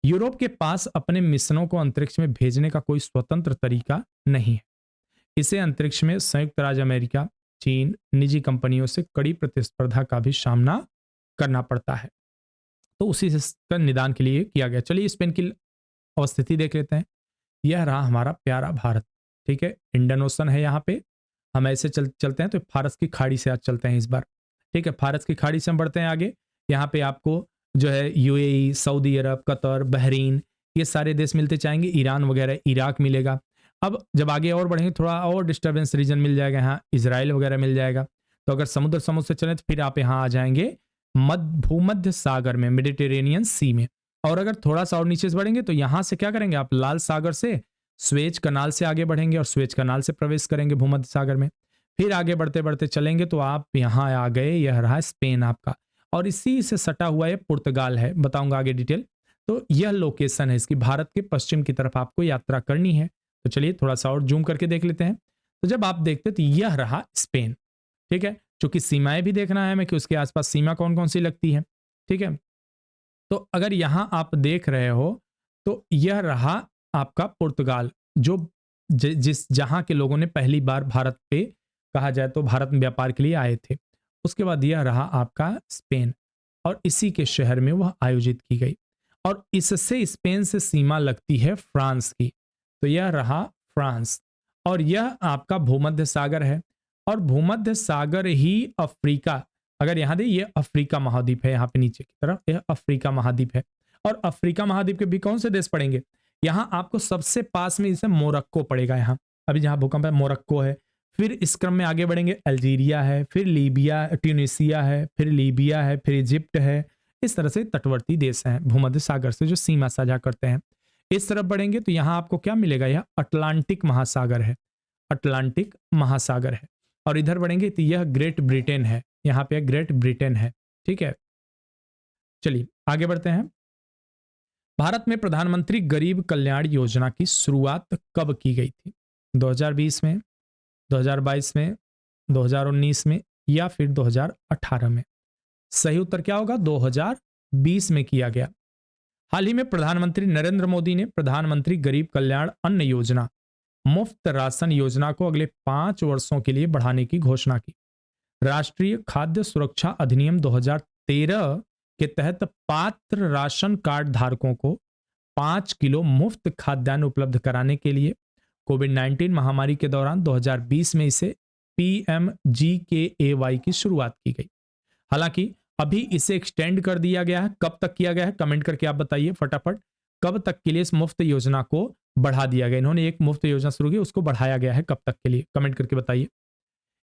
यूरोप के पास अपने मिशनों को अंतरिक्ष में भेजने का कोई स्वतंत्र तरीका नहीं है। इसे अंतरिक्ष में संयुक्त राज्य अमेरिका, चीन, निजी कंपनियों से कड़ी प्रतिस्पर्धा का भी सामना करना पड़ता है। तो उसी से का निदान के लिए किया गया। चलिए स्पेन की अवस्थिति देख लेते हैं। यह रहा हमारा प्यारा भारत, ठीक है। इंडियन ओशन है यहाँ पे। हम ऐसे चलते हैं तो फारस की खाड़ी से आज चलते हैं इस बार, ठीक है। फारस की खाड़ी से हम बढ़ते हैं आगे। यहाँ पे आपको जो है यूएई, सऊदी अरब, कतर, बहरीन, ये सारे देश मिलते जाएंगे। ईरान वगैरह, इराक मिलेगा। अब जब आगे और बढ़ेंगे थोड़ा और डिस्टर्बेंस रीजन मिल जाएगा, यहाँ इसराइल वगैरह मिल जाएगा। तो अगर समुद्र से चलें तो फिर आप यहाँ आ जाएंगे भूमध्य सागर में, मेडिटेरेनियन सी में। और अगर थोड़ा सा और नीचे से बढ़ेंगे तो यहाँ से क्या करेंगे आप, लाल सागर से स्वेज कनाल से आगे बढ़ेंगे और स्वेज कनाल से प्रवेश करेंगे भूमध्य सागर में। फिर आगे बढ़ते बढ़ते चलेंगे तो आप यहाँ आ गए, यह रहा स्पेन आपका, और इसी से सटा हुआ ये पुर्तगाल है। बताऊंगा आगे डिटेल। तो यह लोकेशन है इसकी, भारत के पश्चिम की तरफ आपको यात्रा करनी है। तो चलिए थोड़ा सा और जूम करके देख लेते हैं। तो जब आप देखते तो यह रहा स्पेन, ठीक है। चूंकि सीमाएं भी देखना है हमें कि उसके आसपास सीमा कौन कौन सी लगती है, ठीक है। तो अगर यहां आप देख रहे हो तो यह रहा आपका पुर्तगाल, जो जिस जहां के लोगों ने पहली बार भारत पे, कहा जाए तो भारत में व्यापार के लिए आए थे। उसके बाद यह रहा आपका स्पेन, और इसी के शहर में वह आयोजित की गई। और इससे स्पेन से सीमा लगती है फ्रांस की। तो यह रहा फ्रांस, और यह आपका भूमध्य सागर है। और भूमध्य सागर ही अफ्रीका, अगर यहां दे, ये अफ्रीका महाद्वीप है, यहाँ पे नीचे की तरफ यह अफ्रीका महाद्वीप है। और अफ्रीका महाद्वीप के भी कौन से देश पड़ेंगे, यहाँ आपको सबसे पास में इसे मोरक्को पड़ेगा। यहाँ अभी जहां भूकंप है मोरक्को है। फिर इस क्रम में आगे बढ़ेंगे, अल्जीरिया है, फिर लीबिया, ट्यूनिसिया है, फिर लीबिया है, फिर इजिप्ट है। इस तरह से तटवर्ती देश हैं भूमध्य सागर से जो सीमा साझा करते हैं। इस तरफ बढ़ेंगे तो यहाँ आपको क्या मिलेगा, यह अटलांटिक महासागर है, अटलांटिक महासागर है। और इधर बढ़ेंगे तो यह ग्रेट ब्रिटेन है, यहाँ पे ग्रेट ब्रिटेन है, ठीक है। चलिए आगे बढ़ते हैं। भारत में प्रधानमंत्री गरीब कल्याण योजना की शुरुआत कब की गई थी, 2020 में, 2022 में, 2019 में, या फिर 2018 में? सही उत्तर क्या होगा, 2020 में किया गया। हाल ही में प्रधानमंत्री नरेंद्र मोदी ने प्रधानमंत्री गरीब कल्याण अन्न योजना, मुफ्त राशन योजना को अगले 5 वर्षों के लिए बढ़ाने की घोषणा की। राष्ट्रीय खाद्य सुरक्षा अधिनियम 2013 के तहत पात्र राशन कार्ड धारकों को 5 किलो मुफ्त खाद्यान्न उपलब्ध कराने के लिए कोविड-19 महामारी के दौरान 2020 में इसे PMGKAY की शुरुआत की गई। हालांकि अभी इसे एक्सटेंड कर दिया गया है। कब तक किया गया है, कमेंट करके आप बताइए फटाफट। कब तक के लिए इस मुफ्त योजना को बढ़ा दिया गया, इन्होंने एक मुफ्त योजना शुरू की, उसको बढ़ाया गया है कब तक के लिए, कमेंट करके बताइए।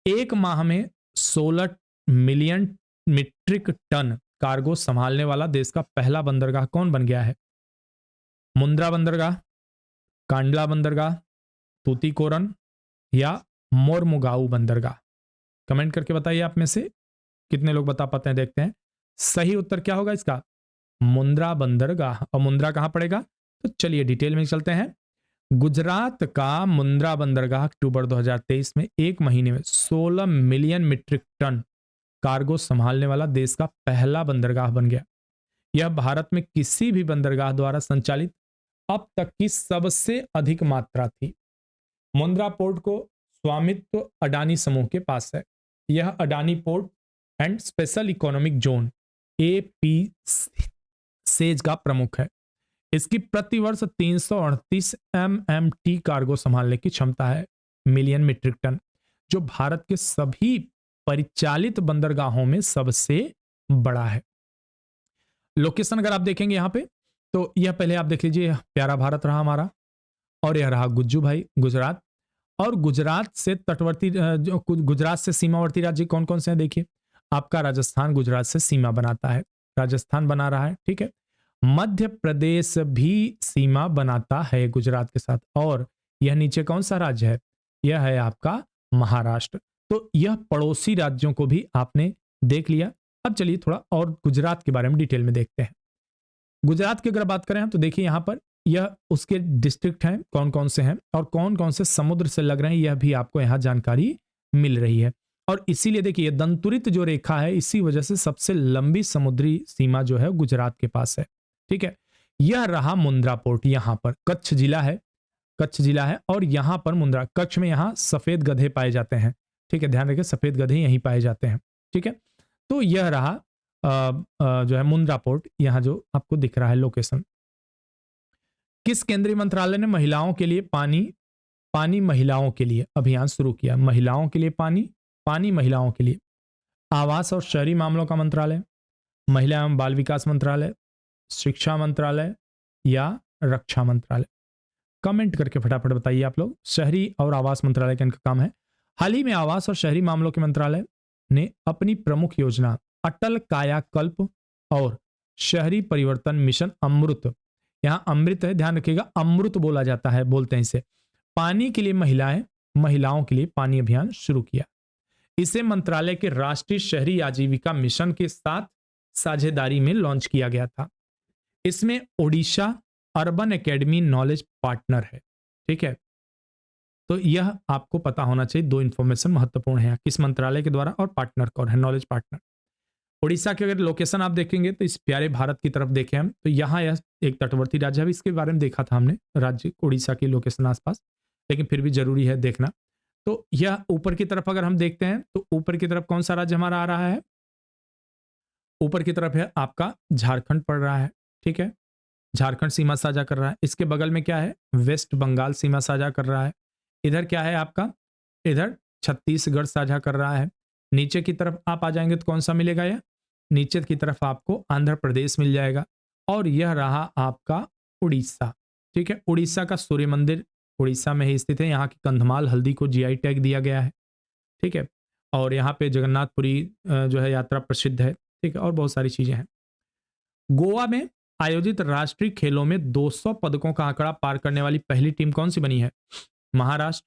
एक माह में 16 मिलियन मीट्रिक टन कार्गो संभालने वाला देश का पहला बंदरगाह कौन बन गया है? मुंद्रा बंदरगाह, कांडला बंदरगाह, तूतीकोरन, या मोरमुगाऊ बंदरगाह? कमेंट करके बताइए आप में से कितने लोग बता पाते हैं, देखते हैं। सही उत्तर क्या होगा इसका, मुंद्रा बंदरगाह। और मुंद्रा कहां पड़ेगा, तो चलिए डिटेल में चलते हैं। गुजरात का मुंद्रा बंदरगाह अक्टूबर 2023 में एक महीने में 16 मिलियन मीट्रिक टन कार्गो संभालने वाला देश का पहला बंदरगाह बन गया। यह भारत में किसी भी बंदरगाह द्वारा संचालित अब तक की सबसे अधिक मात्रा थी। मुंद्रा पोर्ट को स्वामित्व अडानी समूह के पास है। यह Adani port and special economic zone APSEZ का प्रमुख है। इसकी प्रतिवर्ष 338 MMT कार्गो संभालने की क्षमता है, मिलियन मीट्रिक टन, जो भारत के सभी परिचालित बंदरगाहों में सबसे बड़ा है। लोकेशन अगर आप देखेंगे यहां पे, तो यह पहले आप देख लीजिए, प्यारा भारत रहा हमारा, और यह रहा गुज्जू भाई गुजरात। और गुजरात से तटवर्ती गुजरात से सीमावर्ती राज्य कौन कौन से हैं, देखिए आपका राजस्थान गुजरात से सीमा बनाता है, राजस्थान बना रहा है, ठीक है। मध्य प्रदेश भी सीमा बनाता है गुजरात के साथ। और यह नीचे कौन सा राज्य है? यह है आपका महाराष्ट्र। तो यह पड़ोसी राज्यों को भी आपने देख लिया। अब चलिए थोड़ा और गुजरात के बारे में डिटेल में देखते हैं। गुजरात की अगर बात करें तो देखिए यहाँ पर यह उसके डिस्ट्रिक्ट हैं कौन कौन से हैं और कौन कौन से समुद्र से लग रहे हैं, यह भी आपको यहाँ जानकारी मिल रही है। और इसीलिए देखिए दंतुरित जो रेखा है, इसी वजह से सबसे लंबी समुद्री सीमा जो है गुजरात के पास है। ठीक है, यह रहा मुंद्रा पोर्ट। यहाँ पर कच्छ जिला है, कच्छ जिला है और यहाँ पर मुंद्रा, कच्छ में यहाँ सफेद गधे पाए जाते हैं। ठीक है, ध्यान रखिए सफेद गधे यहीं पाए जाते हैं। ठीक है, तो यह रहा जो है मुंद्रा पोर्ट, यहाँ जो आपको दिख रहा है लोकेशन। किस केंद्रीय मंत्रालय ने महिलाओं के लिए पानी पानी महिलाओं के लिए अभियान शुरू किया? महिलाओं के लिए पानी, पानी महिलाओं के लिए। आवास और शहरी मामलों का मंत्रालय, महिला एवं बाल विकास मंत्रालय, शिक्षा मंत्रालय या रक्षा मंत्रालय? कमेंट करके फटाफट बताइए आप लोग। शहरी और आवास मंत्रालय का इनका काम है। हाल ही में आवास और शहरी मामलों के मंत्रालय ने अपनी प्रमुख योजना अटल कायाकल्प और शहरी परिवर्तन मिशन अमृत, यहां अमृत है ध्यान रखिएगा, अमृत बोला जाता है, बोलते हैं इसे, पानी के लिए महिलाओं के लिए पानी अभियान शुरू किया। इसे मंत्रालय के राष्ट्रीय शहरी आजीविका मिशन के साथ साझेदारी में लॉन्च किया गया था। इसमें Odisha urban academy knowledge partner है। ठीक है, तो यह आपको पता होना चाहिए, दो इंफॉर्मेशन महत्वपूर्ण है, किस मंत्रालय के द्वारा और पार्टनर कौन है, नॉलेज पार्टनर। उड़ीसा के अगर लोकेशन आप देखेंगे तो इस प्यारे भारत की तरफ देखें हम तो यहाँ यह एक तटवर्ती राज्य है। इसके बारे में देखा था हमने, राज्य उड़ीसा की लोकेशन आसपास, लेकिन फिर भी जरूरी है देखना। तो यह ऊपर की तरफ अगर हम देखते हैं तो ऊपर की तरफ कौन सा राज्य हमारा आ रहा है? ऊपर की तरफ है आपका झारखंड पड़ रहा है। ठीक है, झारखंड सीमा साझा कर रहा है। इसके बगल में क्या है? वेस्ट बंगाल सीमा साझा कर रहा है। इधर क्या है आपका? इधर छत्तीसगढ़ साझा कर रहा है। नीचे की तरफ आप आ जाएंगे तो कौन सा मिलेगा? यह नीचे की तरफ आपको आंध्र प्रदेश मिल जाएगा। और यह रहा आपका उड़ीसा। ठीक है, उड़ीसा का सूर्य मंदिर उड़ीसा में ही स्थित है। यहाँ की कंधमाल हल्दी को जीआई टैग दिया गया है। ठीक है, और यहाँ पे जगन्नाथपुरी जो है यात्रा प्रसिद्ध है। ठीक है, और बहुत सारी चीजें हैं। गोवा में आयोजित राष्ट्रीय खेलों में 200 पदकों का आंकड़ा पार करने वाली पहली टीम कौन सी बनी है? महाराष्ट्र,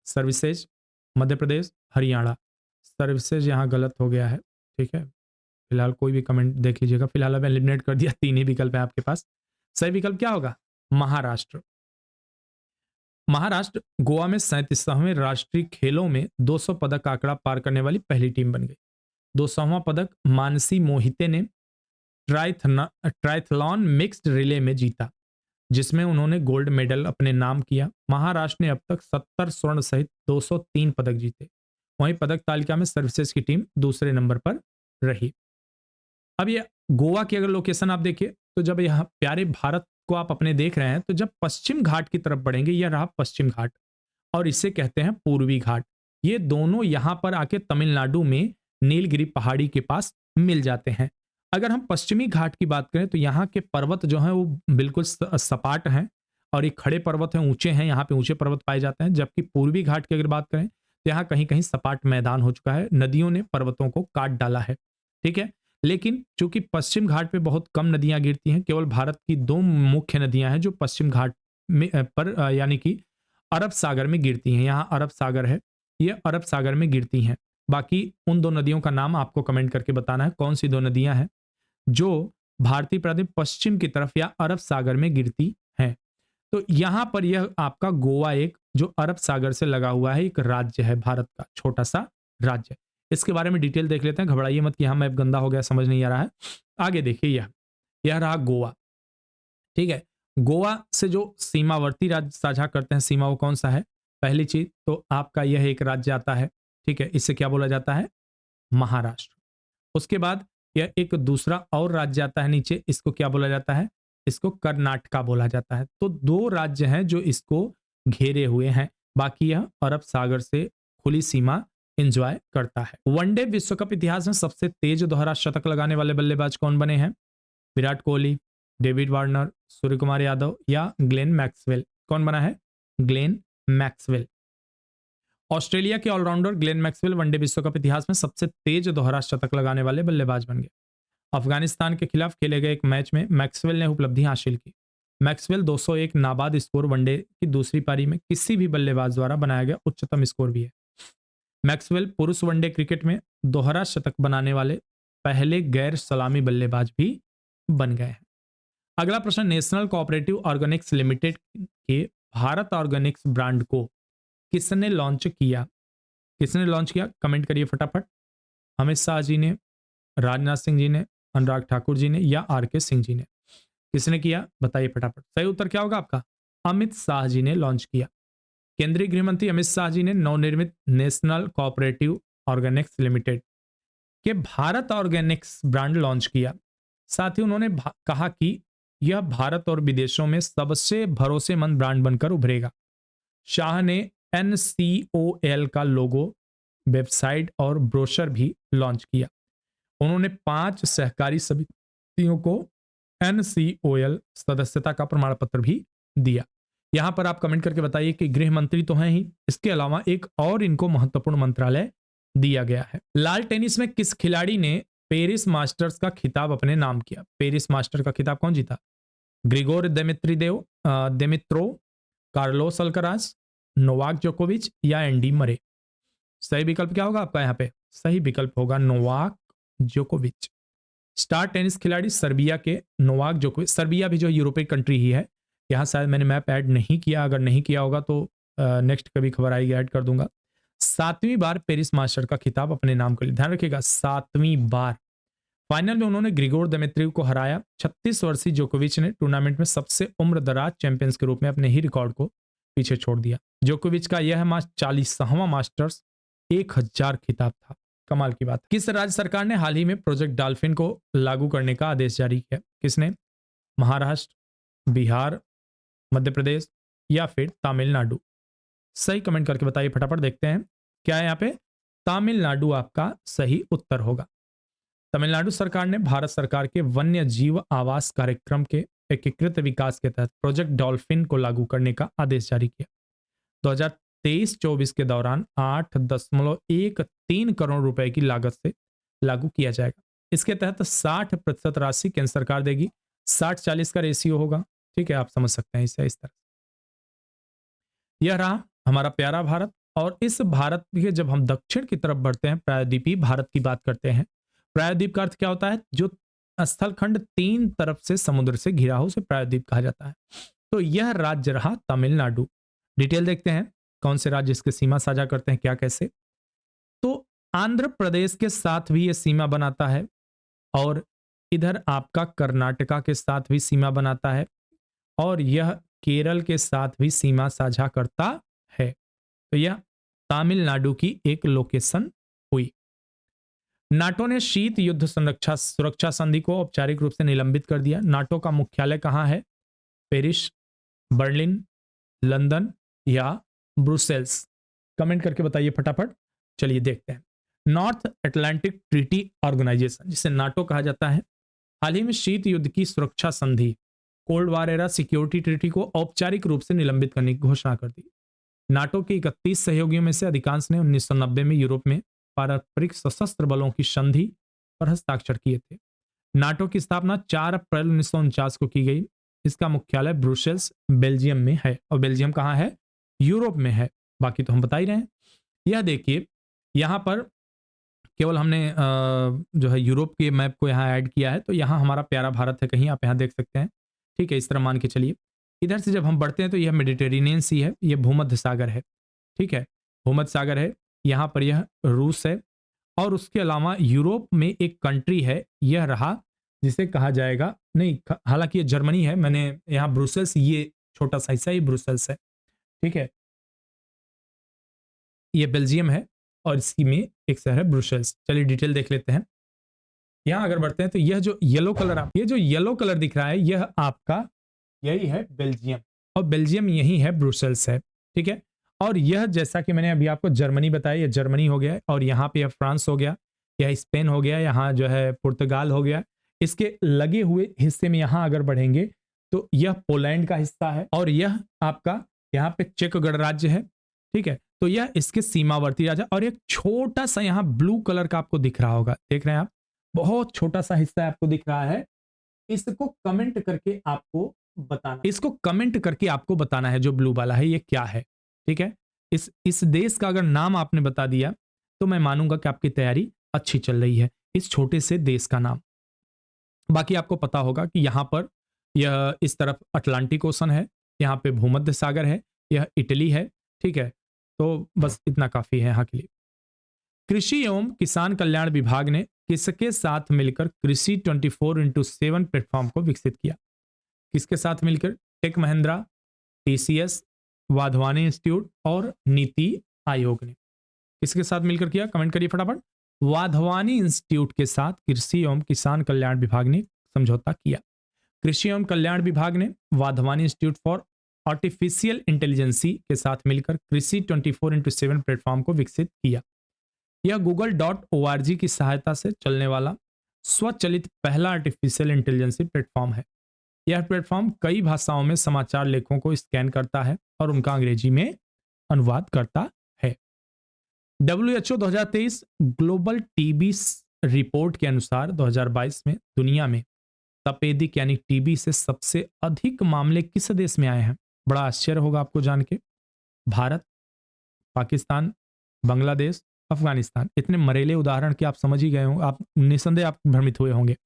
सर्विसेज, मध्य प्रदेश, हरियाणा। सर्विसेज यहाँ गलत हो गया है। ठीक है, फिलहाल कोई भी कमेंट देख लीजिएगा। फिलहाल मैं एलिमिनेट कर दिया, तीन ही विकल्प है आपके पास। सही विकल्प क्या होगा? महाराष्ट्र। महाराष्ट्र गोवा में 37वें राष्ट्रीय खेलों में 200 पदक का आंकड़ा पार करने वाली पहली टीम बन गई। 200वां पदक मानसी मोहिते ने ट्राइथलॉन मिक्स्ड रिले में जीता, जिसमें उन्होंने गोल्ड मेडल अपने नाम किया। महाराष्ट्र ने अब तक 70 स्वर्ण सहित 203 पदक जीते। वहीं पदक तालिका में सर्विसेज की टीम दूसरे नंबर पर रही। अब ये गोवा की अगर लोकेशन आप देखिए तो जब यह प्यारे भारत को आप अपने देख रहे हैं तो जब पश्चिम घाट की तरफ बढ़ेंगे, यह रहा पश्चिम घाट और इसे कहते हैं पूर्वी घाट। ये दोनों यहां पर आके तमिलनाडु में नीलगिरी पहाड़ी के पास मिल जाते हैं। अगर हम पश्चिमी घाट की बात करें तो यहाँ के पर्वत जो हैं वो बिल्कुल सपाट हैं और ये खड़े पर्वत हैं, ऊंचे हैं, यहाँ पे ऊंचे पर्वत पाए जाते हैं। जबकि पूर्वी घाट की अगर बात करें तो यहाँ कहीं कहीं सपाट मैदान हो चुका है, नदियों ने पर्वतों को काट डाला है। ठीक है, लेकिन चूंकि पश्चिम घाट पे बहुत कम नदियां गिरती हैं, केवल भारत की दो मुख्य नदियां हैं जो पश्चिम घाट में पर यानी कि अरब सागर में गिरती हैं। यहाँ अरब सागर है, ये अरब सागर में गिरती हैं। बाकी उन दो नदियों का नाम आपको कमेंट करके बताना है, कौन सी दो नदियां हैं जो भारतीय प्रांत पश्चिम की तरफ या अरब सागर में गिरती हैं। तो यहां पर यह आपका गोवा एक जो अरब सागर से लगा हुआ है एक राज्य है, भारत का छोटा सा राज्य। इसके बारे में डिटेल देख लेते हैं, घबराइए मत कि हाँ मैप गंदा हो गया समझ नहीं आ रहा है। आगे देखिए, यह रहा गोवा। ठीक है, गोवा से जो सीमावर्ती राज्य साझा करते हैं सीमा, वो कौन सा है? पहली चीज तो आपका यह एक राज्य आता है। ठीक है, इसे क्या बोला जाता है? महाराष्ट्र। उसके बाद यह एक दूसरा और राज्य आता है नीचे, इसको क्या बोला जाता है? इसको कर्नाटका बोला जाता है। तो दो राज्य हैं जो इसको घेरे हुए हैं, बाकी यह अरब सागर से खुली सीमा एंजॉय करता है। वनडे विश्व कप इतिहास में सबसे तेज दोहरा शतक लगाने वाले बल्लेबाज कौन बने हैं? विराट कोहली, डेविड वार्नर, सूर्य कुमार यादव या ग्लेन मैक्सवेल? कौन बना है? Glenn Maxwell. ऑस्ट्रेलिया के ऑलराउंडर ग्लेन मैक्सवेल वनडे विश्व कप इतिहास में सबसे तेज दोहरा शतक लगाने वाले बल्लेबाज बन गए। अफगानिस्तान के खिलाफ खेले गए एक मैच में मैक्सवेल ने उपलब्धि हासिल की। मैक्सवेल 201 नाबाद स्कोर वनडे की दूसरी पारी में किसी भी बल्लेबाज द्वारा बनाया गया उच्चतम स्कोर भी है। मैक्सवेल पुरुष वनडे क्रिकेट में दोहरा शतक बनाने वाले पहले गैर सलामी बल्लेबाज भी बन गए हैं। अगला प्रश्न, नेशनल कोऑपरेटिव ऑर्गेनिक्स लिमिटेड के भारत ऑर्गेनिक्स ब्रांड को किसने लॉन्च किया? किसने लॉन्च किया? कमेंट करिए फटाफट। अमित शाह जी ने, राजनाथ सिंह जी ने, अनुराग ठाकुर जी ने या आर के सिंह जी ने? किसने किया बताइए फटाफट। सही उत्तर क्या होगा आपका? अमित शाह जी ने लॉन्च किया। केंद्रीय गृह मंत्री अमित शाह जी ने नवनिर्मित नेशनल कोऑपरेटिव ऑर्गेनिक्स लिमिटेड के भारत ऑर्गेनिक्स ब्रांड लॉन्च किया। साथ ही उन्होंने कहा कि यह भारत और विदेशों में सबसे भरोसेमंद ब्रांड बनकर उभरेगा। शाह ने NCOL का लोगो, वेबसाइट और ब्रोशर भी लॉन्च किया। उन्होंने 5 सहकारी समितियों को NCOL सदस्यता का प्रमाण पत्र भी दिया। यहां पर आप कमेंट करके बताइए कि गृह मंत्री तो हैं ही, इसके अलावा एक और इनको महत्वपूर्ण मंत्रालय दिया गया है। लाल टेनिस में किस खिलाड़ी ने पेरिस मास्टर्स का खिताब अपने नाम किया? पेरिस मास्टर का खिताब कौन जीता? ग्रिगोर देमित्रो, कार्लोस अल्कराज, नोवाक जोकोविच या एंडी मरे? सही विकल्प क्या होगा आपका यहाँ पे? सही विकल्प होगा नोवाक जोकोविच। स्टार टेनिस खिलाड़ी सर्बिया के नोवाक जोकोविच। सर्बिया भी जो यूरोपीय कंट्री ही है। यहाँ शायद मैंने मैप ऐड नहीं किया, अगर नहीं किया होगा तो नेक्स्ट कभी खबर आएगी ऐड कर दूंगा। 7वीं बार पेरिस मास्टर का खिताब अपने नाम कर लिया। ध्यान रखिएगा 7वीं बार। फाइनल में उन्होंने ग्रिगोर देमित्रिव को हराया। 36 वर्षीय जोकोविच ने टूर्नामेंट में सबसे उम्र दराज चैंपियंस के रूप में अपने ही रिकॉर्ड को पीछे छोड़ दिया। जोकोविच का यह 40वां मास्टर्स 1000 खिताब था। कमाल की बात। किस राज्य सरकार ने हाल ही में प्रोजेक्ट डॉल्फिन को लागू करने का आदेश जारी किया? किसने? महाराष्ट्र, बिहार, मध्य प्रदेश या फिर तमिलनाडु? सही कमेंट करके बताइए फटाफट। देखते हैं क्या है यहाँ पे। तमिलनाडु आपका सही उत्तर होगा। तमिलनाडु सरकार ने भारत सरकार के वन्य जीव आवास कार्यक्रम के एकीकृत विकास के तहत प्रोजेक्ट डॉल्फिन को लागू करने का आदेश जारी किया। 2023-24 के दौरान 8.13 करोड़ रुपए की लागत से लागू किया जाएगा। इसके तहत 60% राशि केंद्र सरकार देगी। 60-40 का रेशियो होगा। ठीक है, आप समझ सकते हैं इसे इस तरह। यह रहा हमारा प्यारा भारत। और इस भारत के जब हम दक्षिण की तरफ बढ़ते हैं, प्रायद्वीपीय भारत की बात करते हैं। प्रायद्वीप का अर्थ क्या होता है? जो स्थलखंड 3 तरफ से समुद्र से घिरा हो उसे प्रायद्वीप कहा जाता है। तो यह राज्य रहा तमिलनाडु। डिटेल देखते हैं कौन से राज्य इसके सीमा साझा करते हैं, क्या कैसे। तो आंध्र प्रदेश के साथ भी यह सीमा बनाता है और इधर आपका कर्नाटका के साथ भी सीमा बनाता है और यह केरल के साथ भी सीमा साझा करता है। तो यह तमिलनाडु की एक लोकेशन हुई। नाटो ने शीत युद्ध सुरक्षा संधि को औपचारिक रूप से निलंबित कर दिया। नाटो का मुख्यालय कहां है? पेरिस, बर्लिन, लंदन या ब्रुसेल्स? कमेंट करके बताइए फटाफट। चलिए देखते हैं। नॉर्थ अटलांटिक ट्रीटी ऑर्गेनाइजेशन, जिसे नाटो कहा जाता है, हाल ही में शीत युद्ध की सुरक्षा संधि cold war era security treaty को औपचारिक रूप से निलंबित करने की घोषणा कर दी। नाटो के 31 सहयोगियों में से अधिकांश ने 1990 में यूरोप में पारंपरिक सशस्त्र बलों की संधि पर हस्ताक्षर किए थे। नाटो की स्थापना 4 अप्रैल 1949 को की गई। इसका मुख्यालय ब्रुसेल्स, बेल्जियम में है। और बेल्जियम कहाँ है? यूरोप में है। बाकी तो हम बता ही रहे हैं। यह देखिए यहां पर केवल हमने जो है यूरोप के मैप को यहाँ ऐड किया है। तो यहाँ हमारा प्यारा भारत है, कहीं आप यहाँ देख सकते हैं। ठीक है, इस तरह मान के चलिए। इधर से जब हम बढ़ते हैं तो यह मेडिटेरेनियन सी है, यह भूमध्य सागर है। ठीक है, भूमध्य सागर है। यहाँ पर यह रूस है और उसके अलावा यूरोप में एक कंट्री है, यह रहा जिसे कहा जाएगा, नहीं हालांकि ये जर्मनी है। मैंने यहाँ ब्रुसेल्स, ये छोटा सा हिस्सा, ये ब्रुसेल्स है। ठीक है, ये बेल्जियम है और इसी में एक शहर है ब्रुसेल्स। चलिए डिटेल देख लेते हैं। यहां अगर बढ़ते हैं तो यह जो येलो कलर, ये जो येलो कलर दिख रहा है, यह आपका यही है बेल्जियम और बेल्जियम यही है ब्रुसेल्स है। ठीक है, और यह जैसा कि मैंने अभी आपको जर्मनी बताया, यह जर्मनी हो गया और यहाँ पे यह फ्रांस हो गया, यह स्पेन हो गया, यहाँ जो है पुर्तगाल हो गया। इसके लगे हुए हिस्से में यहाँ अगर बढ़ेंगे तो यह पोलैंड का हिस्सा है और यह आपका यहाँ पे चेक गणराज्य है। ठीक है, तो यह इसके सीमावर्ती राज्य। और एक छोटा सा यहाँ ब्लू कलर का आपको दिख रहा होगा, देख रहे हैं आप, बहुत छोटा सा हिस्सा आपको दिख रहा है, इसको कमेंट करके आपको बताना, इसको कमेंट करके आपको बताना है जो ब्लू वाला है ये क्या है। ठीक है, इस देश का अगर नाम आपने बता दिया तो मैं मानूंगा कि आपकी तैयारी अच्छी चल रही है। इस छोटे से देश का नाम, बाकी आपको पता होगा कि यहां पर यह इस तरफ अटलांटिक ओशन है, यहाँ पे भूमध्य सागर है, यह इटली है। ठीक है, तो बस इतना काफी है यहाँ के लिए। कृषि एवं किसान कल्याण विभाग ने किसके साथ मिलकर कृषि 24x7 प्लेटफॉर्म को विकसित किया? किसके साथ मिलकर? Tech Mahindra, TCS, Wadhwani institute और नीति आयोग ने किसके साथ मिलकर किया? कमेंट करिए फटाफट। वाधवानी इंस्टीट्यूट के साथ कृषि एवं किसान कल्याण विभाग ने समझौता किया। कृषि एवं कल्याण विभाग ने Wadhwani institute for artificial intelligence के साथ मिलकर कृषि 24x7 प्लेटफॉर्म को विकसित किया। यह google.org की सहायता से चलने वाला स्वचलित पहला आर्टिफिशियल इंटेलिजेंसी प्लेटफॉर्म है। यह प्लेटफॉर्म कई भाषाओं में समाचार लेखों को स्कैन करता है और उनका अंग्रेजी में अनुवाद करता है। WHO 2023 ग्लोबल टीबी रिपोर्ट के अनुसार 2022 में दुनिया में तपेदिक यानी टीबी से सबसे अधिक मामले किस देश में आए हैं? बड़ा आश्चर्य होगा आपको जान के। भारत, पाकिस्तान, बांग्लादेश, अफगानिस्तान। इतने मरेले उदाहरण कि आप समझ ही गए होंगे, आप निसंदेह आप भ्रमित हुए होंगे।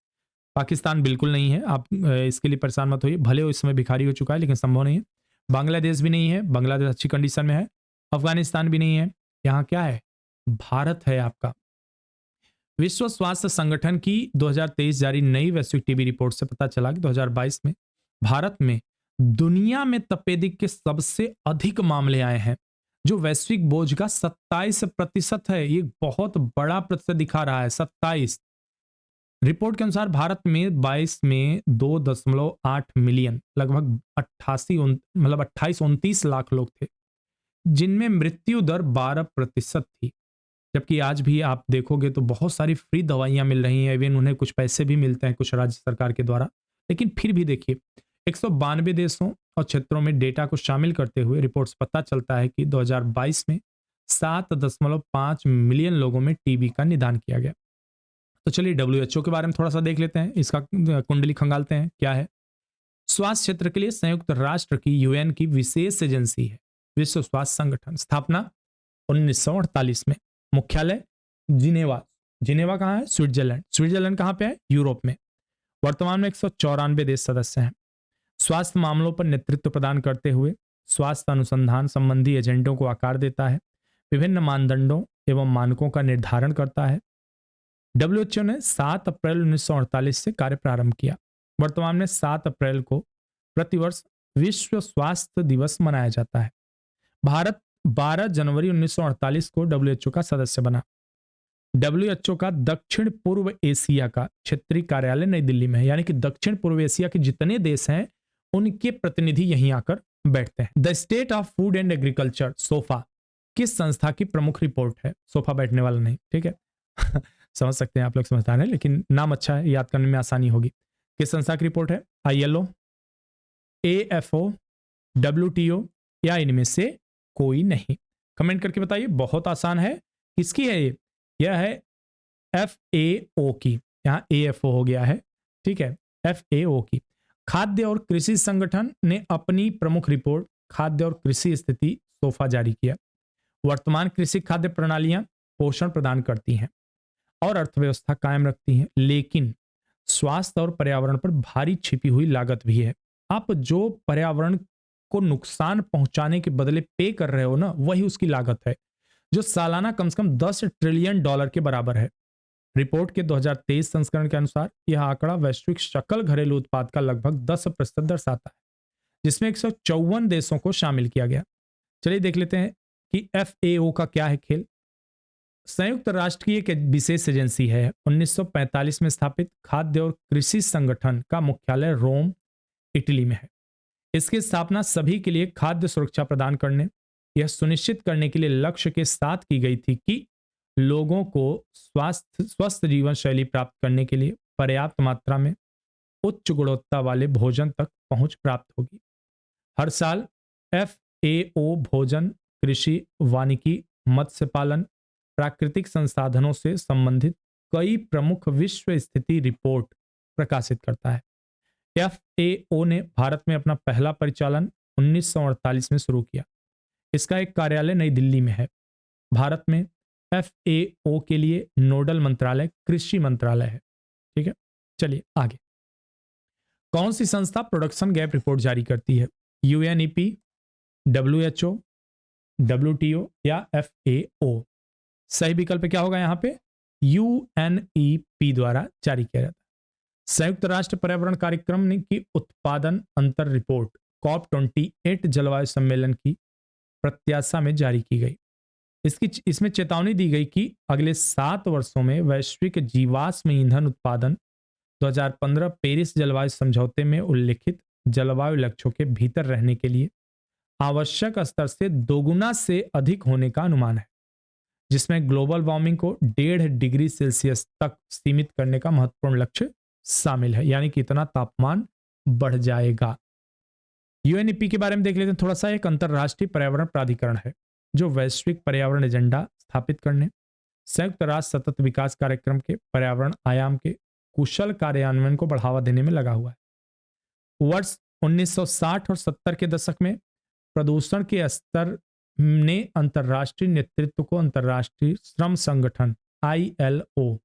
पाकिस्तान बिल्कुल नहीं है, आप इसके लिए परेशान मत होइए, भले वो इस समय भिखारी हो चुका है लेकिन संभव नहीं है। बांग्लादेश भी नहीं है, बांग्लादेश अच्छी कंडीशन में है। अफगानिस्तान भी नहीं है। यहाँ क्या है? भारत है आपका। विश्व स्वास्थ्य संगठन की 2023 जारी नई वैश्विक टीबी रिपोर्ट से पता चला कि 2022 में भारत में दुनिया में तपेदिक के सबसे अधिक मामले आए हैं, जो वैश्विक बोझ का 27% है। ये बहुत बड़ा प्रतिशत दिखा रहा है, 27। रिपोर्ट के अनुसार भारत में 22 में 2.8 मिलियन, लगभग 28-29 लाख लोग थे, जिनमें मृत्यु दर 12% थी। जबकि आज भी आप देखोगे तो बहुत सारी फ्री दवाइयां मिल रही हैं, इवन उन्हें कुछ पैसे भी मिलते हैं कुछ राज्य सरकार के द्वारा। लेकिन फिर भी देखिए, 192 देशों और क्षेत्रों में डेटा को शामिल करते हुए रिपोर्ट से पता चलता है कि 2022 में 7.5 मिलियन लोगों में टीबी का निदान किया गया। तो चलिए WHO के बारे में थोड़ा सा देख लेते हैं, इसका कुंडली खंगालते हैं क्या है। स्वास्थ्य क्षेत्र के लिए संयुक्त राष्ट्र की यूएन की विशेष एजेंसी है विश्व स्वास्थ्य संगठन। स्थापना 1948 में। मुख्यालय जिनेवा। जिनेवा कहाँ है? स्विट्जरलैंड। स्विट्जरलैंड कहाँ पे है? यूरोप में। वर्तमान में 194 देश सदस्य हैं। स्वास्थ्य मामलों पर नेतृत्व प्रदान करते हुए स्वास्थ्य अनुसंधान संबंधी एजेंडों को आकार देता है, विभिन्न मानदंडों एवं मानकों का निर्धारण करता है। WHO ने 7 अप्रैल 1948 से कार्य प्रारंभ किया। वर्तमान में 7 अप्रैल को प्रतिवर्ष विश्व स्वास्थ्य दिवस मनाया जाता है। भारत 12 जनवरी 1948 को WHO का सदस्य बना। WHO का दक्षिण पूर्व एशिया का क्षेत्रीय कार्यालय नई दिल्ली में है, यानी कि दक्षिण पूर्व एशिया के जितने देश हैं उनके प्रतिनिधि यहीं आकर बैठते हैं। The state of food and agriculture, sofa, किस संस्था की प्रमुख रिपोर्ट है? सोफा बैठने वाला नहीं, ठीक है। समझ सकते हैं आप लोग, समझदार हैं, लेकिन नाम अच्छा है, याद करने में आसानी होगी। किस संस्था की रिपोर्ट है? ILO, AFO, WTO या इनमें से कोई नहीं? कमेंट करके बताइए। बहुत आसान है। किसकी है ये? यह है FAO की। यहाँ AFO हो गया है, ठीक है, FAO की। खाद्य और कृषि संगठन ने अपनी प्रमुख रिपोर्ट खाद्य और कृषि स्थिति सोफा जारी किया। वर्तमान कृषि खाद्य प्रणालियां पोषण प्रदान करती हैं और अर्थव्यवस्था कायम रखती हैं, लेकिन स्वास्थ्य और पर्यावरण पर भारी छिपी हुई लागत भी है। आप जो पर्यावरण को नुकसान पहुंचाने के बदले पे कर रहे हो ना, वही उसकी लागत है, जो सालाना कम से कम $10 ट्रिलियन के बराबर है। रिपोर्ट के 2023 संस्करण के अनुसार यह आंकड़ा वैश्विक सकल घरेलू उत्पाद का लगभग 10% दर्शाता है, जिसमें 154 देशों को शामिल किया गया। चलिए देख लेते हैं कि FAO का क्या है खेल। संयुक्त राष्ट्र की एक विशेष एजेंसी है। 1945 में स्थापित खाद्य और कृषि संगठन का मुख्यालय रोम, इटली में है। इसकी स्थापना सभी के लिए खाद्य सुरक्षा प्रदान करने, यह सुनिश्चित करने के लिए लक्ष्य के साथ की गई थी कि लोगों को स्वस्थ जीवन शैली प्राप्त करने के लिए पर्याप्त मात्रा में उच्च गुणवत्ता वाले भोजन तक पहुंच प्राप्त होगी। हर साल FAO भोजन, कृषि, वानिकी, मत्स्य पालन, प्राकृतिक संसाधनों से संबंधित कई प्रमुख विश्व स्थिति रिपोर्ट प्रकाशित करता है। FAO ने भारत में अपना पहला परिचालन 1948 में शुरू किया। इसका एक कार्यालय नई दिल्ली में है। भारत में FAO के लिए नोडल मंत्रालय कृषि मंत्रालय है। ठीक है, चलिए आगे। कौन सी संस्था प्रोडक्शन गैप रिपोर्ट जारी करती है? UNEP, WHO, WTO या FAO? सही विकल्प क्या होगा यहां पे? UNEP द्वारा जारी किया जाता है। संयुक्त राष्ट्र पर्यावरण कार्यक्रम की उत्पादन अंतर रिपोर्ट COP28 जलवायु सम्मेलन की प्रत्याशा में जारी की गई। इसमें चेतावनी दी गई कि अगले 7 वर्षों में वैश्विक जीवाश्म ईंधन उत्पादन 2015 पेरिस जलवायु समझौते में उल्लिखित जलवायु लक्ष्यों के भीतर रहने के लिए आवश्यक स्तर से दोगुना से अधिक होने का अनुमान है, जिसमें ग्लोबल वार्मिंग को 1.5 डिग्री सेल्सियस तक सीमित करने का महत्वपूर्ण लक्ष्य शामिल है। यानी कि इतना तापमान बढ़ जाएगा। UNEP के बारे में देख लेते हैं थोड़ा सा। एक अंतरराष्ट्रीय पर्यावरण प्राधिकरण है जो वैश्विक पर्यावरण एजेंडा स्थापित करने, संयुक्त राष्ट्र सतत विकास कार्यक्रम के पर्यावरण आयाम के कुशल कार्यान्वयन को बढ़ावा देने में लगा हुआ है। वर्ष 1960 और 70 के दशक में प्रदूषण के स्तर ने अंतरराष्ट्रीय नेतृत्व को अंतरराष्ट्रीय श्रम संगठन ILO,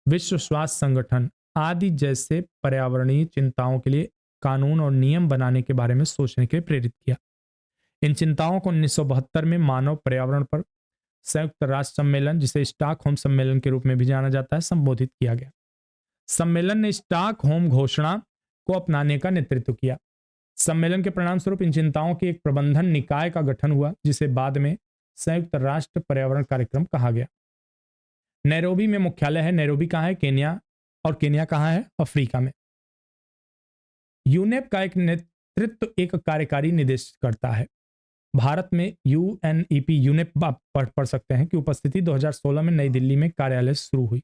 विश्व स्वास्थ्य संगठन आदि जैसे पर्यावरणीय चिंताओं के लिए कानून और नियम बनाने के बारे में सोचने के लिए प्रेरित किया। इन चिंताओं को 1972 में मानव पर्यावरण पर संयुक्त राष्ट्र सम्मेलन, जिसे स्टॉकहोम सम्मेलन के रूप में भी जाना जाता है, संबोधित किया गया। सम्मेलन ने स्टॉकहोम घोषणा को अपनाने का नेतृत्व किया। सम्मेलन के परिणाम स्वरूप इन चिंताओं के एक प्रबंधन निकाय का गठन हुआ, जिसे बाद में संयुक्त राष्ट्र पर्यावरण कार्यक्रम कहा गया। नैरोबी में मुख्यालय है। नैरोबी कहाँ है? केन्या। और केन्या कहाँ है? अफ्रीका में। यूनेप का एक नेतृत्व एक कार्यकारी निदेशक करता है। भारत में UNEP यूनेप आप पढ़ सकते हैं कि उपस्थिति 2016 में नई दिल्ली में कार्यालय शुरू हुई।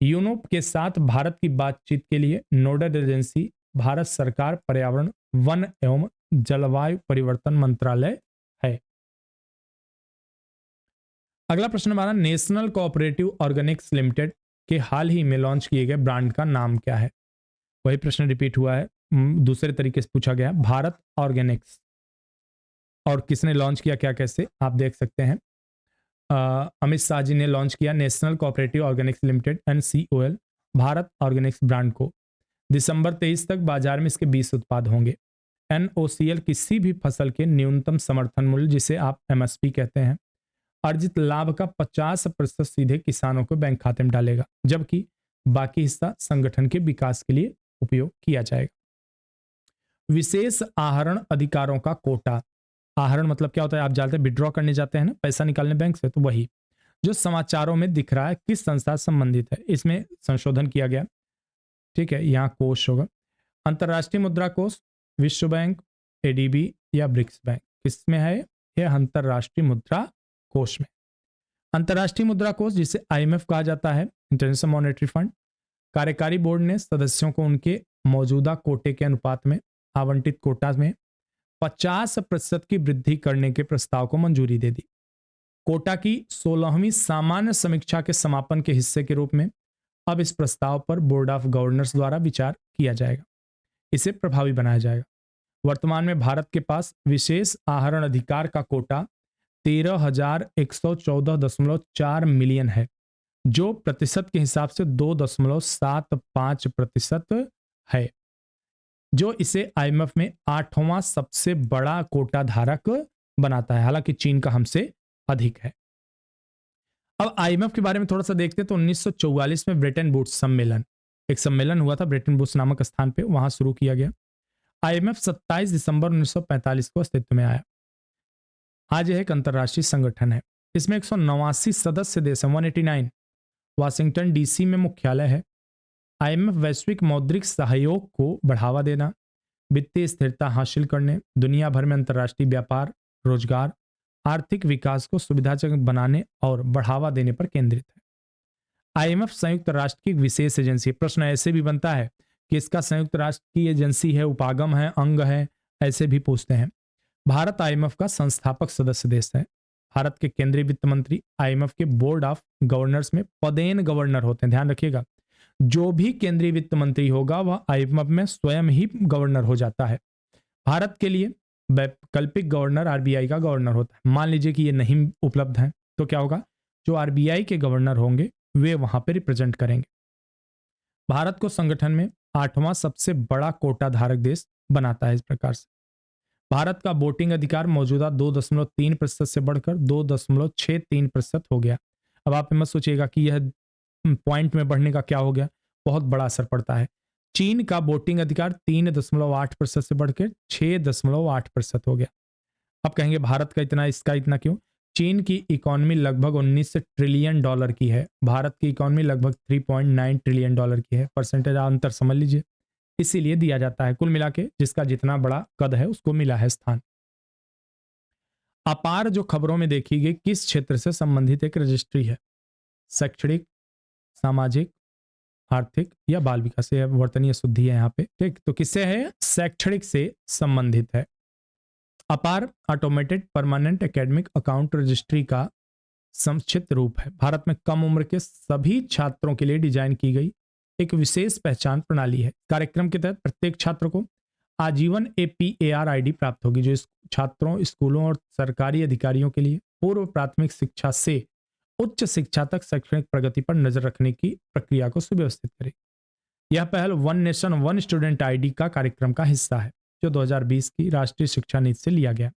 यूनेप के साथ भारत की बातचीत के लिए नोडल एजेंसी भारत सरकार पर्यावरण, वन एवं जलवायु परिवर्तन मंत्रालय है। अगला प्रश्न हमारा, नेशनल कोऑपरेटिव ऑर्गेनिक्स लिमिटेड के हाल ही में लॉन्च किए गए ब्रांड का नाम क्या है? वही प्रश्न रिपीट हुआ है, दूसरे तरीके से पूछा गया। भारत ऑर्गेनिक्स। और किसने लॉन्च किया, क्या, कैसे, आप देख सकते हैं। अमित शाह जी ने लॉन्च किया national cooperative Organics limited NCOL Bharat Organics brand को। दिसंबर 23 तक बाजार में इसके 20 उत्पाद होंगे। NOCL किसी भी फसल के न्यूनतम समर्थन मूल्य, जिसे आप MSP कहते हैं, अर्जित लाभ का 50% सीधे किसानों को बैंक खाते में डालेगा, जबकि बाकी हिस्सा संगठन के विकास के लिए उपयोग किया जाएगा। विशेष आहरण अधिकारों का कोटा। आहरण मतलब क्या होता है? आप जानते हैं, विड्रॉ करने जाते हैं ना, पैसा निकालने बैंक से, तो वही जो समाचारों में दिख रहा है किस संस्था से संबंधित है, इसमें संशोधन किया गया। ठीक है, यहाँ कोष होगा अंतरराष्ट्रीय मुद्रा कोष, विश्व बैंक, ADB या ब्रिक्स बैंक। किसमें है? यह अंतरराष्ट्रीय मुद्रा कोष में। अंतरराष्ट्रीय मुद्रा कोष, जिसे IMF कहा जाता है, इंटरनेशनल मॉनेटरी फंड, कार्यकारी बोर्ड ने सदस्यों को उनके मौजूदा कोटे के अनुपात में आवंटित कोटा में 50% की वृद्धि करने के प्रस्ताव को मंजूरी दे दी। कोटा की 16वीं सामान्य समीक्षा के समापन के हिस्से के रूप में अब इस प्रस्ताव पर बोर्ड ऑफ गवर्नर्स द्वारा विचार किया जाएगा। इसे प्रभावी बनाया जाएगा। वर्तमान में भारत के पास विशेष आहरण अधिकार का कोटा 13,114.4 मिलियन है, जो प्रतिशत के हिसाब से 2.75% है, जो इसे IMF में 8वां सबसे बड़ा कोटा धारक बनाता है। हालांकि चीन का हमसे अधिक है। अब IMF के बारे में थोड़ा सा देखते हैं तो 1944 में ब्रेटन वुड्स सम्मेलन, एक सम्मेलन हुआ था ब्रेटन वुड्स नामक स्थान पे, वहां शुरू किया गया। IMF 27 दिसंबर 1945 को अस्तित्व में आया। आज यह एक अंतर्राष्ट्रीय संगठन है। इसमें 189 सदस्य देश हैं, 189। वाशिंगटन DC में मुख्यालय है। IMF वैश्विक मौद्रिक सहयोग को बढ़ावा देना, वित्तीय स्थिरता हासिल करने, दुनिया भर में अंतर्राष्ट्रीय व्यापार, रोजगार, आर्थिक विकास को सुविधाजनक बनाने और बढ़ावा देने पर केंद्रित है। IMF संयुक्त राष्ट्र की एक विशेष एजेंसी। प्रश्न ऐसे भी बनता है कि इसका संयुक्त राष्ट्र की एजेंसी है, उपागम है, अंग है, ऐसे भी पूछते हैं। भारत IMF का संस्थापक सदस्य देश है। भारत के केंद्रीय वित्त मंत्री आईएमएफ के बोर्ड ऑफ गवर्नर्स में पदेन गवर्नर होते हैं। ध्यान रखिएगा, जो भी केंद्रीय वित्त मंत्री होगा वह आईएमएफ में स्वयं ही गवर्नर हो जाता है। भारत के लिए वैकल्पिक गवर्नर आरबीआई का गवर्नर होता है। मान लीजिए कि ये नहीं उपलब्ध है तो क्या होगा, जो आरबीआई के गवर्नर होंगे वे वहां पे रिप्रेजेंट करेंगे। भारत को संगठन में 8वां सबसे बड़ा कोटा धारक देश बनाता है। इस प्रकार से भारत का वोटिंग अधिकार मौजूदा 2.3% से बढ़कर 2.63% हो गया। अब आप मत सोचिएगा कि यह पॉइंट में बढ़ने का क्या हो गया, बहुत बड़ा असर पड़ता है। चीन का वोटिंग अधिकार 3.8% से बढ़कर 6.8% हो गया। अब कहेंगे भारत का इतना, इसका इतना क्यों? चीन की इकोनॉमी लगभग 19 ट्रिलियन डॉलर की है, भारत की इकोनॉमी लगभग 3.9 ट्रिलियन डॉलर की है। परसेंटेज अंतर समझ लीजिए, इसीलिए दिया जाता है। कुल मिला के जिसका जितना बड़ा कद है उसको मिला है स्थान। अपार जो खबरों में देखी गई किस क्षेत्र से संबंधित एक रजिस्ट्री है? शैक्षणिक, सामाजिक, आर्थिक या बाल विकास? वर्तनीय शुद्धि है यहाँ पे, ठीक। तो किससे है? शैक्षणिक से संबंधित है। अपार automated permanent academic account registry का संक्षिप्त रूप है। भारत में कम उम्र के सभी छात्रों के लिए डिजाइन की गई एक विशेष पहचान प्रणाली है। कार्यक्रम के तहत प्रत्येक छात्र को आजीवन एपीएआर आईडी प्राप्त होगी, जो छात्रों, स्कूलों और सरकारी अधिकारियों के लिए पूर्व प्राथमिक शिक्षा से उच्च शिक्षा तक शैक्षणिक प्रगति पर नजर रखने की प्रक्रिया को सुव्यवस्थित करेगी। यह पहल one nation one student ID का कार्यक्रम का हिस्सा है, जो 2020 की राष्ट्रीय शिक्षा नीति से लिया गया।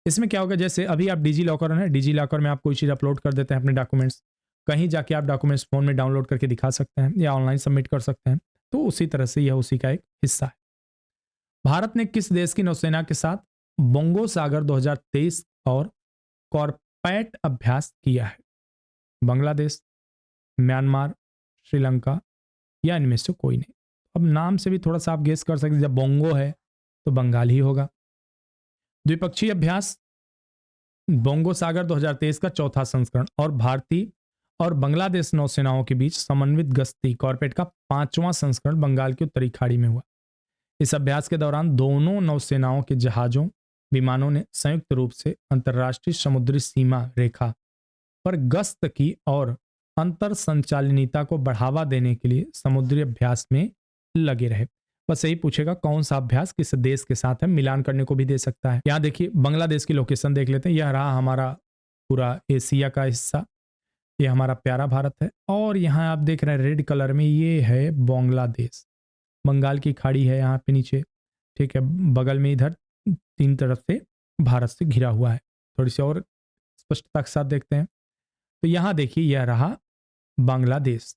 इसमें क्या होगा, जैसे अभी आप डिजी लॉकर है, डिजी लॉकर में आप कोई चीज अपलोड कर देते हैं अपने डॉक्यूमेंट्स, कहीं जाके आप डॉक्यूमेंट्स फोन में डाउनलोड करके दिखा सकते हैं या ऑनलाइन सबमिट कर सकते हैं, तो उसी तरह से यह उसी का एक हिस्सा है। भारत ने किस देश की नौसेना के साथ बोंगो सागर 2023 और कॉर्पैट अभ्यास किया है? बांग्लादेश, म्यांमार, श्रीलंका या इनमें से कोई नहीं। अब नाम से भी थोड़ा सा आप गेस कर सकते हैं, जब बोंगो है तो बंगाल ही होगा। द्विपक्षीय अभ्यास बोंगो सागर 2023 का चौथा संस्करण और भारतीय और बांग्लादेश नौसेनाओं के बीच समन्वित गश्ती कॉर्पेट का 5वां संस्करण बंगाल की उत्तरी खाड़ी में हुआ। इस अभ्यास के दौरान दोनों नौसेनाओं के जहाजों, विमानों ने संयुक्त रूप से अंतर्राष्ट्रीय समुद्री सीमा रेखा पर गश्त की और अंतर संचालनीयता को बढ़ावा देने के लिए समुद्री अभ्यास में लगे रहे। बस यही पूछेगा कौन सा अभ्यास किस देश के साथ है, मिलान करने को भी दे सकता है। यहाँ देखिए बांग्लादेश की लोकेशन देख लेते हैं। यह रहा हमारा पूरा एशिया का हिस्सा, ये हमारा प्यारा भारत है, और यहाँ आप देख रहे हैं रेड कलर में, ये है बांग्लादेश। बंगाल की खाड़ी है यहाँ पे नीचे, ठीक है। बगल में इधर 3 तरफ से भारत से घिरा हुआ है। थोड़ी सी और स्पष्टता के साथ देखते हैं तो यहाँ देखिए यह रहा बांग्लादेश।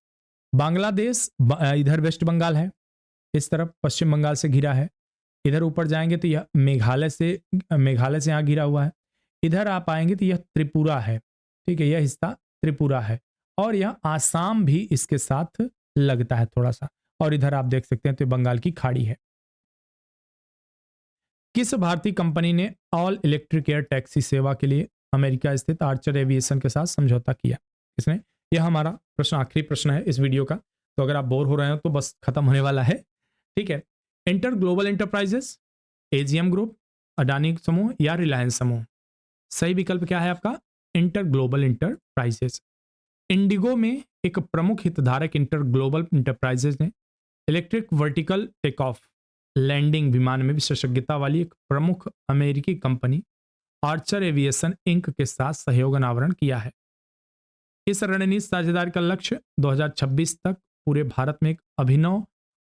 बांग्लादेश इधर वेस्ट बंगाल है, इस तरफ पश्चिम बंगाल से घिरा है। इधर ऊपर जाएंगे तो यह मेघालय से यहाँ घिरा हुआ है। इधर आप आएंगे तो यह त्रिपुरा है, ठीक है, यह हिस्सा त्रिपुरा है, और यह आसाम भी इसके साथ लगता है थोड़ा सा, और इधर आप देख सकते हैं तो बंगाल की खाड़ी है। किस भारतीय कंपनी ने ऑल इलेक्ट्रिक एयर टैक्सी सेवा के लिए अमेरिका स्थित आर्चर एविएशन के साथ समझौता किया? किसने? यह हमारा प्रश्न आखिरी प्रश्न है इस वीडियो का, तो अगर आप बोर हो रहे हो तो बस खत्म होने वाला है, ठीक है। Inter Global enterprises, AGM group, Adani समूह या रिलायंस समूह? सही विकल्प क्या है आपका? Inter Global enterprises. इंडिगो में एक प्रमुख हितधारक इंटर ग्लोबल एंटरप्राइजेस ने electric vertical take off landing विमान में विशेषज्ञता वाली एक प्रमुख अमेरिकी कंपनी आर्चर एविएशन इंक के साथ सहयोग अनावरण किया है। इस रणनीति साझेदारी का लक्ष्य 2026 तक पूरे भारत में एक अभिनव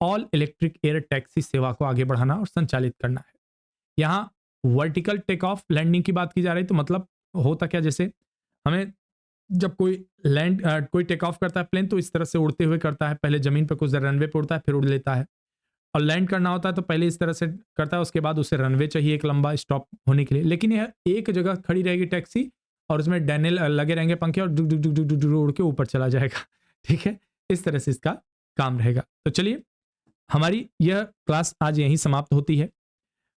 ऑल इलेक्ट्रिक एयर टैक्सी सेवा को आगे बढ़ाना और संचालित करना है। यहाँ वर्टिकल टेक ऑफ लैंडिंग की बात की जा रही, तो मतलब होता क्या, जैसे हमें जब कोई टेक ऑफ करता है प्लेन तो इस तरह से उड़ते हुए करता है, पहले जमीन पर कुछ देर रनवे पर उड़ता है फिर उड़ लेता है, और लैंड करना होता है तो पहले इस तरह से करता है, उसके बाद उसे रनवे चाहिए एक लंबा स्टॉप होने के लिए। लेकिन यह एक जगह खड़ी रहेगी टैक्सी और उसमें डैनियल लगे रहेंगे पंखे और डुक डुक डुक डुक डुक उड़ के ऊपर चला जाएगा, ठीक है। इस तरह से इसका काम रहेगा। तो चलिए हमारी यह क्लास आज यहीं समाप्त होती है।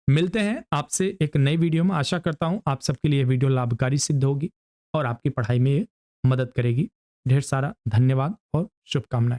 मिलते हैं आपसे एक नई वीडियो में। आशा करता हूं आप सबके लिए वीडियो लाभकारी सिद्ध होगी और आपकी पढ़ाई में ये मदद करेगी। ढेर सारा धन्यवाद और शुभकामनाएं।